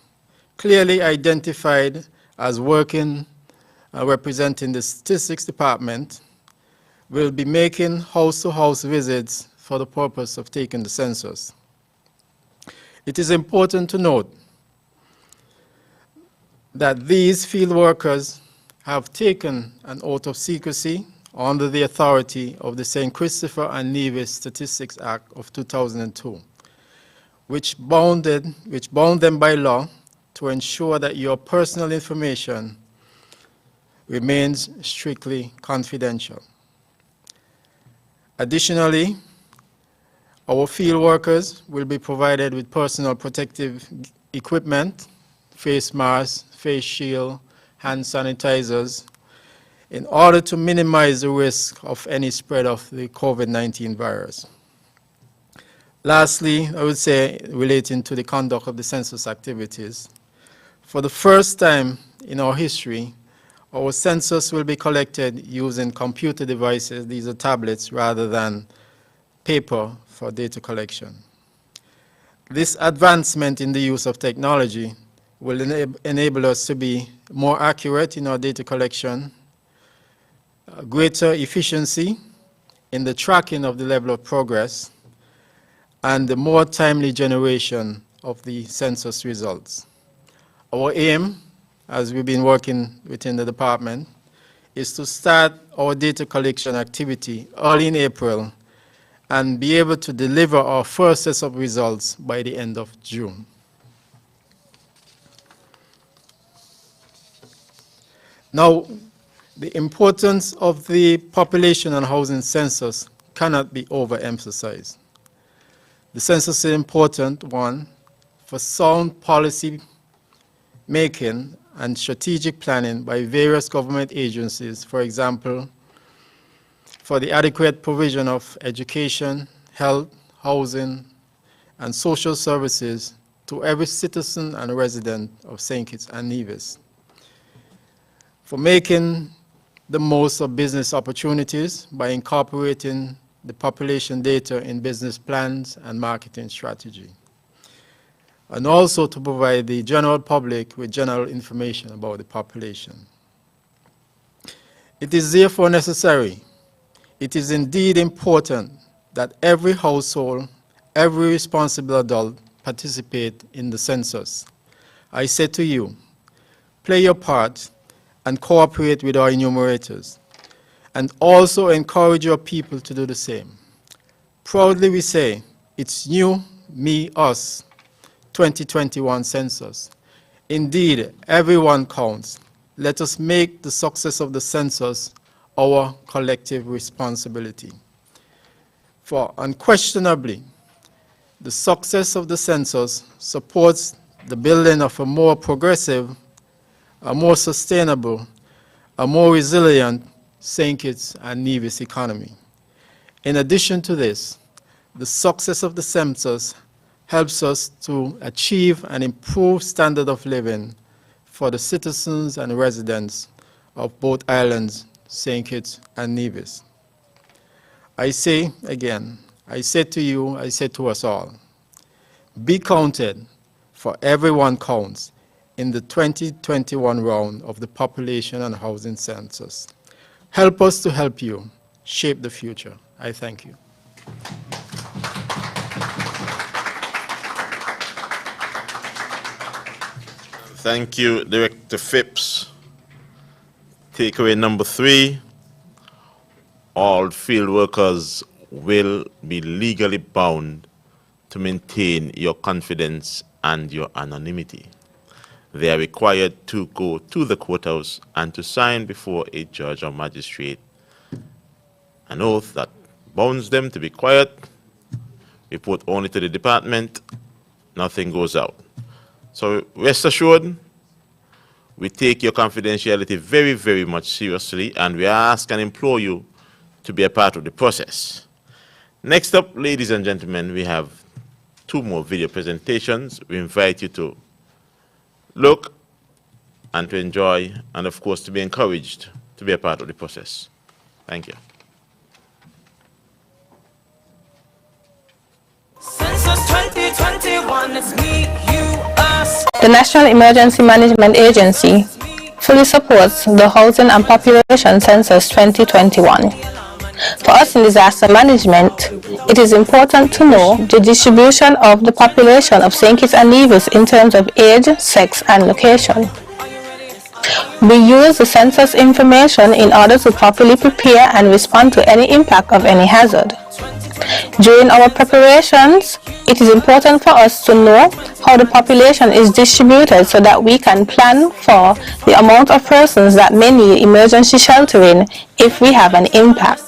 clearly identified as working representing the Statistics Department, will be making house-to-house visits for the purpose of taking the census. It is important to note that these field workers have taken an oath of secrecy under the authority of the St. Christopher and Nevis Statistics Act of 2002, which bound them by law to ensure that your personal information remains strictly confidential. Additionally, our field workers will be provided with personal protective equipment, face masks, face shield, hand sanitizers, in order to minimize the risk of any spread of the COVID-19 virus. Lastly, I would say, relating to the conduct of the census activities, for the first time in our history, our census will be collected using computer devices, these are tablets, rather than paper for data collection. This advancement in the use of technology will enable us to be more accurate in our data collection, greater efficiency in the tracking of the level of progress, and the more timely generation of the census results. Our aim, as we've been working within the department, is to start our data collection activity early in April and be able to deliver our first set of results by the end of June. Now, the importance of the population and housing census cannot be overemphasized. The census is an important one for sound policy making and strategic planning by various government agencies, for example, for the adequate provision of education, health, housing, and social services to every citizen and resident of St. Kitts and Nevis, for making the most of business opportunities by incorporating the population data in business plans and marketing strategy, and also to provide the general public with general information about the population. It is therefore necessary, it is indeed important that every household, every responsible adult participate in the census. I say to you, play your part and cooperate with our enumerators, and also encourage your people to do the same. Proudly we say, it's you, me, us, 2021 census. Indeed, everyone counts. Let us make the success of the census our collective responsibility. For unquestionably, the success of the census supports the building of a more progressive, a more sustainable, a more resilient St. Kitts and Nevis economy. In addition to this, the success of the census helps us to achieve an improved standard of living for the citizens and residents of both islands, St. Kitts and Nevis. I say again, I say to you, I say to us all, be counted, for everyone counts in the 2021 round of the Population and Housing Census. Help us to help you shape the future. I thank you. Thank you, Director Phipps. Takeaway number 3, all field workers will be legally bound to maintain your confidence and your anonymity. They are required to go to the courthouse and to sign before a judge or magistrate an oath that bounds them to be quiet, report only to the department, nothing goes out. So rest assured, we take your confidentiality very, very much seriously, and we ask and implore you to be a part of the process. Next up, ladies and gentlemen, we have 2 more video presentations. We invite you to look and to enjoy, and of course to be encouraged to be a part of the process. Thank you. Census 2021, it's me, you, us. The National Emergency Management Agency fully supports the Housing and Population Census 2021. For us in disaster management, it is important to know the distribution of the population of St. Kitts and Nevis in terms of age, sex, and location. We use the census information in order to properly prepare and respond to any impact of any hazard. During our preparations, it is important for us to know how the population is distributed so that we can plan for the amount of persons that may need emergency sheltering if we have an impact.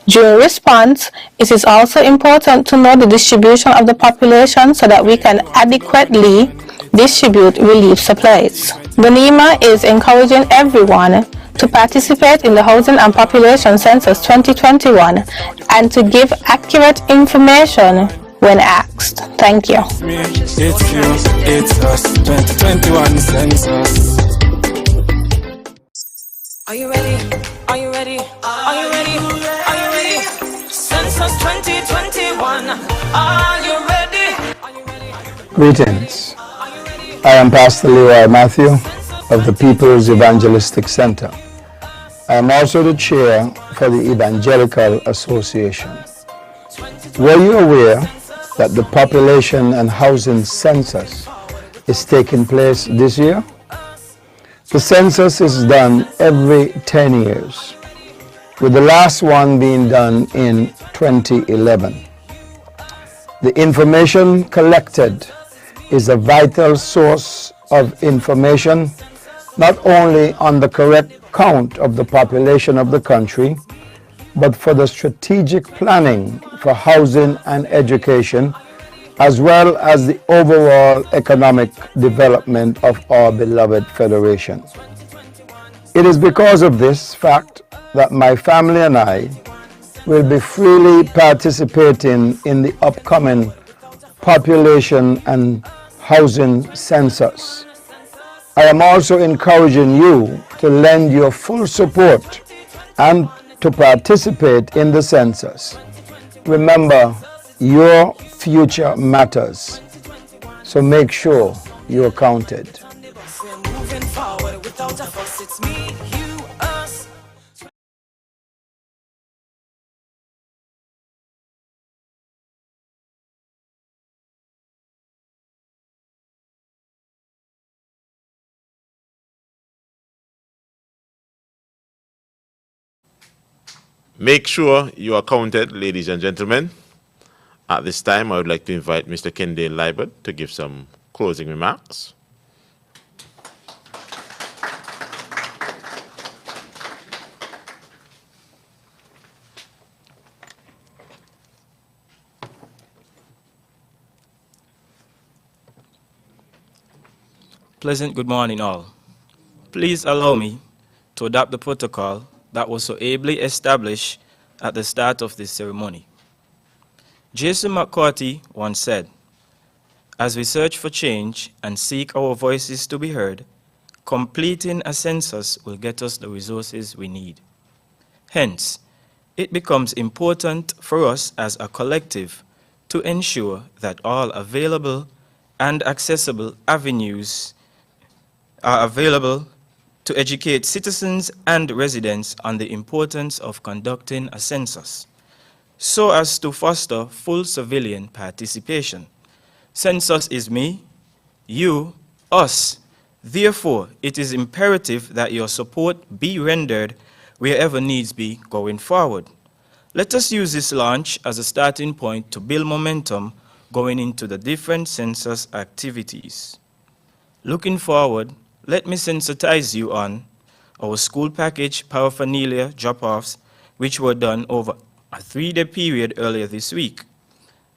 During response, it is also important to know the distribution of the population so that we can adequately distribute relief supplies. The NEMA is encouraging everyone to participate in the Housing and Population Census 2021 and to give accurate information when asked. Thank you. It's me, it's you, it's us, 2021 census. Are you ready? Are you ready? Are you ready? Are you ready? Census 2021. Are you ready? Are you ready? Greetings. I am Pastor Leroy Matthew of the People's Evangelistic Center. I am also the chair for the Evangelical Association. Were you aware that the population and housing census is taking place this year? The census is done every 10 years, with the last one being done in 2011. The information collected is a vital source of information not only on the correct count of the population of the country, but for the strategic planning for housing and education, as well as the overall economic development of our beloved Federation. It is because of this fact that my family and I will be freely participating in the upcoming population and housing census. I am also encouraging you to lend your full support and to participate in the census. Remember, your future matters, so make sure you're counted. Moving forward without a fuss, it's me, you, us. Make sure you are counted, ladies and gentlemen. At this time, I would like to invite Mr. Kendall Libert to give some closing remarks. Pleasant good morning, all. Please allow me to adopt the protocol that was so ably established at the start of this ceremony. Jason McCarthy once said, "As we search for change and seek our voices to be heard, completing a census will get us the resources we need." Hence, it becomes important for us as a collective to ensure that all available and accessible avenues are available to educate citizens and residents on the importance of conducting a census, so as to foster full civilian participation. Census is me, you, us. Therefore, it is imperative that your support be rendered wherever needs be going forward. Let us use this launch as a starting point to build momentum going into the different census activities. Looking forward, let me sensitize you on our school package paraphernalia drop-offs, which were done over a 3-day period earlier this week.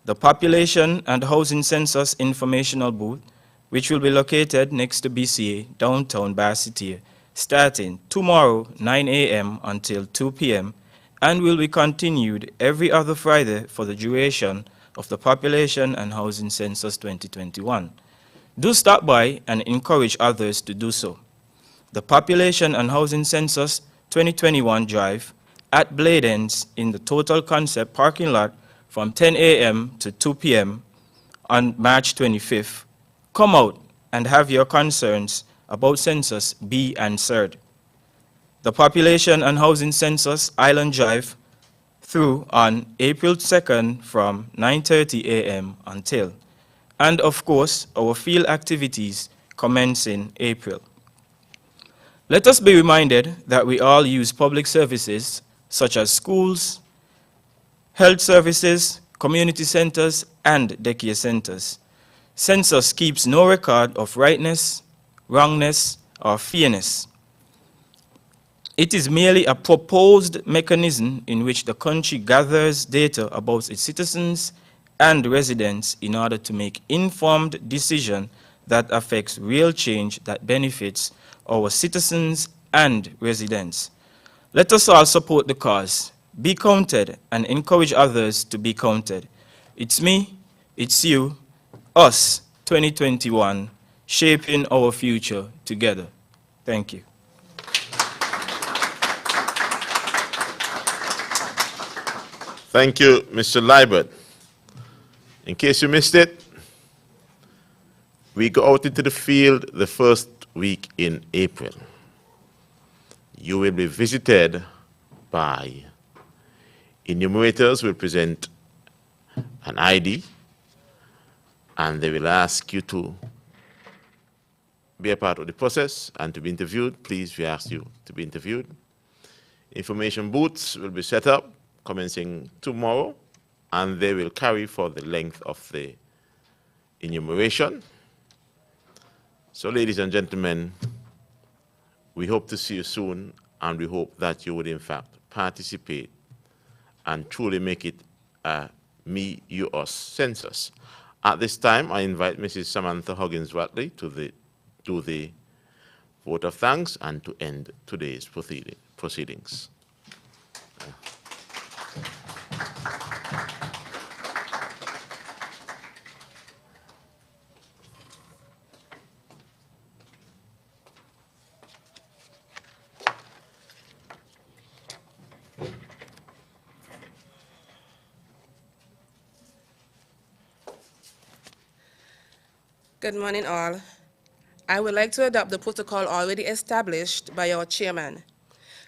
The population and housing census informational booth, which will be located next to BCA downtown Basse-Terre, starting tomorrow 9 a.m. until 2 p.m. and will be continued every other Friday for the duration of the population and housing census 2021. Do stop by and encourage others to do so. The Population and Housing Census 2021 drive at Bladen's in the Total Concept parking lot from 10 a.m. to 2 p.m. on March 25th. Come out and have your concerns about census be answered. The Population and Housing Census Island Drive through on April 2nd from 9:30 a.m. until. And of course, our field activities commence in April. Let us be reminded that we all use public services such as schools, health services, community centers, and daycare centers. Census keeps no record of rightness, wrongness, or fairness. It is merely a proposed mechanism in which the country gathers data about its citizens and residents in order to make informed decisions that affects real change that benefits our citizens and residents. Let us all support the cause, be counted, and encourage others to be counted. It's me, it's you, us, 2021, shaping our future together. Thank you. Thank you, Mr. Libert. In case you missed it, we go out into the field the first week in April. you will be visited by enumerators who will present an ID, and they will ask you to be a part of the process and to be interviewed. Please, we ask you to be interviewed. Information booths will be set up commencing tomorrow, and they will carry for the length of the enumeration. So, ladies and gentlemen, we hope to see you soon, and we hope that you would in fact participate and truly make it a me, you, us census. At this time, I invite Mrs. Samantha Huggins-Watley to do the vote of thanks and to end today's proceedings. Good morning, all. I would like to adopt the protocol already established by our chairman,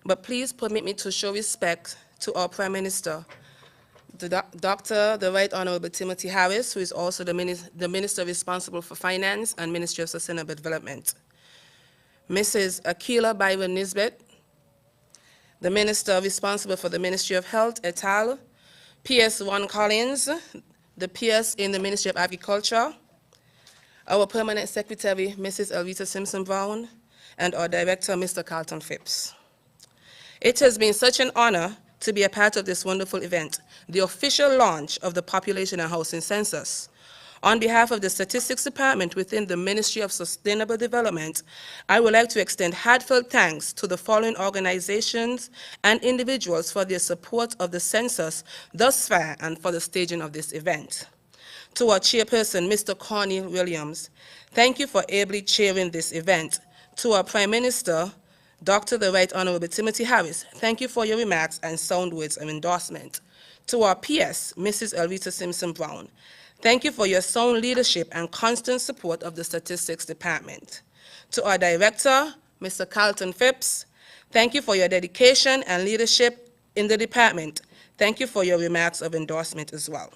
but please permit me to show respect to our Prime Minister, Dr. the Right Honorable Timothy Harris, who is also the Minister responsible for Finance and Ministry of Sustainable Development, Mrs. Akila Byron Nisbet, the Minister responsible for the Ministry of Health, et al., P.S. Ron Collins, the PS in the Ministry of Agriculture, our Permanent Secretary, Mrs. Aritha Simpson Brown, and our Director, Mr. Carlton Phipps. It has been such an honor to be a part of this wonderful event, the official launch of the Population and Housing Census. On behalf of the Statistics Department within the Ministry of Sustainable Development, I would like to extend heartfelt thanks to the following organizations and individuals for their support of the census thus far and for the staging of this event. To our chairperson, Mr. Connie Williams, thank you for ably chairing this event. To our Prime Minister, Dr. the Right Honorable Timothy Harris, thank you for your remarks and sound words of endorsement. To our PS, Mrs. Aritha Simpson Brown, thank you for your sound leadership and constant support of the Statistics Department. To our Director, Mr. Carlton Phipps, thank you for your dedication and leadership in the department. Thank you for your remarks of endorsement as well.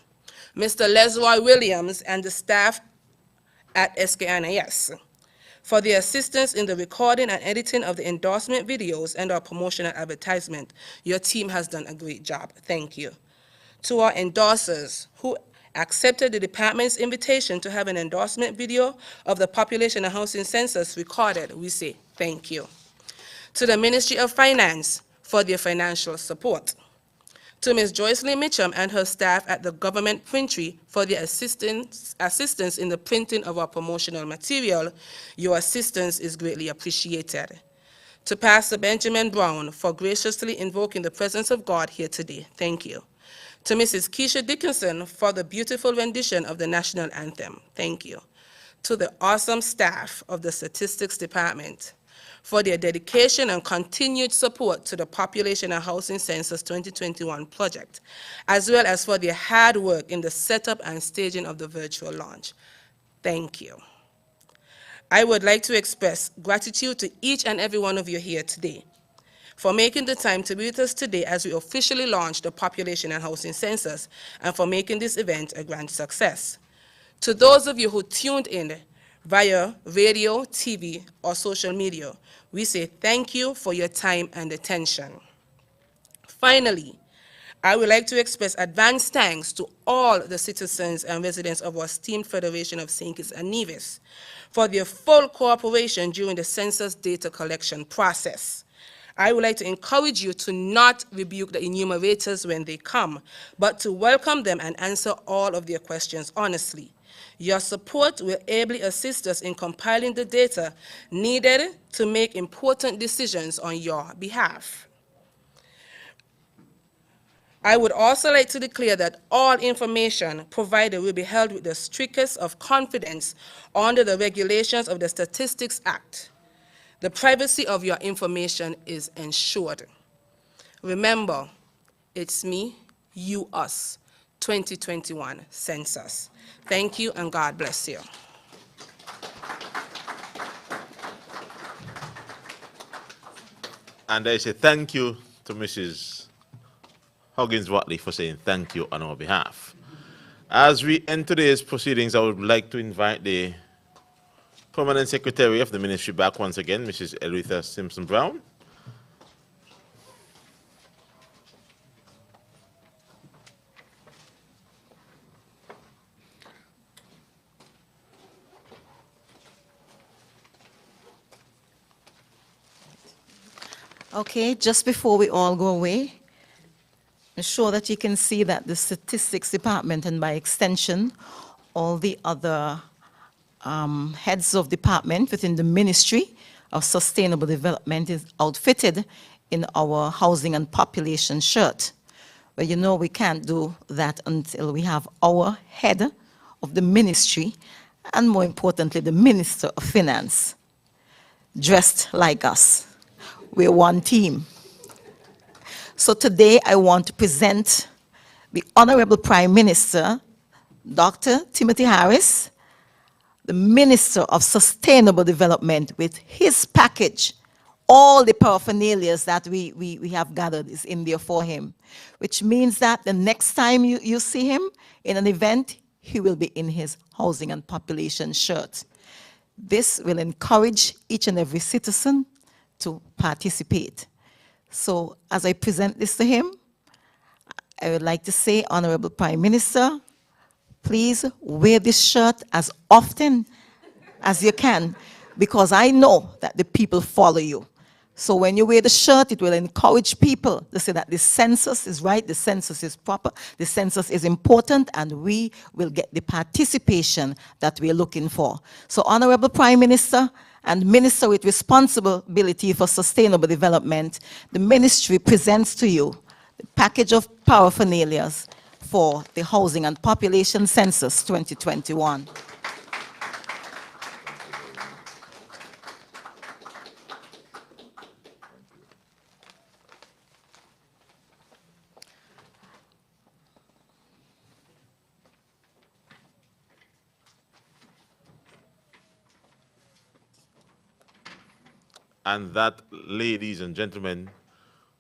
Mr. Lesroy Williams and the staff at SKNIS for their assistance in the recording and editing of the endorsement videos and our promotional advertisement. Your team has done a great job. Thank you. To our endorsers who accepted the department's invitation to have an endorsement video of the Population and Housing Census recorded, we say thank you. To the Ministry of Finance for their financial support. To Ms. Joycelyn Mitchum and her staff at the Government Printry for their assistance in the printing of our promotional material, your assistance is greatly appreciated. To Pastor Benjamin Brown for graciously invoking the presence of God here today, thank you. To Mrs. Keisha Dickinson for the beautiful rendition of the National Anthem, thank you. To the awesome staff of the Statistics Department for their dedication and continued support to the Population and Housing Census 2021 project, as well as for their hard work in the setup and staging of the virtual launch. Thank you. I would like to express gratitude to each and every one of you here today for making the time to be with us today as we officially launch the Population and Housing Census and for making this event a grand success. To those of you who tuned in via radio, TV, or social media, we say thank you for your time and attention. Finally, I would like to express advanced thanks to all the citizens and residents of our esteemed Federation of St. Kitts and Nevis for their full cooperation during the census data collection process. I would like to encourage you to not rebuke the enumerators when they come, but to welcome them and answer all of their questions honestly. Your support will ably assist us in compiling the data needed to make important decisions on your behalf. I would also like to declare that all information provided will be held with the strictest of confidence under the regulations of the Statistics Act. The privacy of your information is ensured. Remember, it's me, you, us, 2021 Census. Thank you and God bless you. And I say thank you to Mrs. Huggins-Watley for saying thank you on our behalf. As we end today's proceedings, I would like to invite the Permanent Secretary of the Ministry back once again, Mrs. Aritha Simpson-Brown. Okay, just before we all go away, I'm sure that you can see that the Statistics Department, and by extension, all the other heads of department within the Ministry of Sustainable Development is outfitted in our housing and population shirt. But you know we can't do that until we have our head of the ministry, and more importantly, the Minister of Finance, dressed like us. We're one team. So today I want to present the Honorable Prime Minister, Dr. Timothy Harris, the Minister of Sustainable Development, with his package. All the paraphernalias that we have gathered is in there for him, which means that the next time you see him in an event, he will be in his housing and population shirt. This will encourage each and every citizen to participate. So as I present this to him, I would like to say, Honorable Prime Minister, please wear this shirt as often as you can, because I know that the people follow you. So when you wear the shirt, it will encourage people to say that the census is right, the census is proper, the census is important, and we will get the participation that we're looking for. So Honorable Prime Minister and Minister with responsibility for sustainable development, the ministry presents to you the package of paraphernalias for the Housing and Population Census 2021. And that, ladies and gentlemen,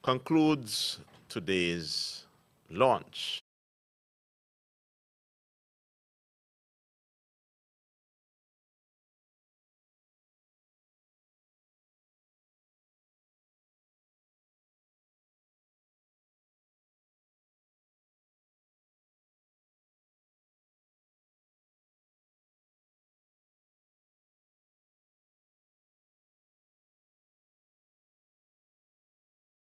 concludes today's launch.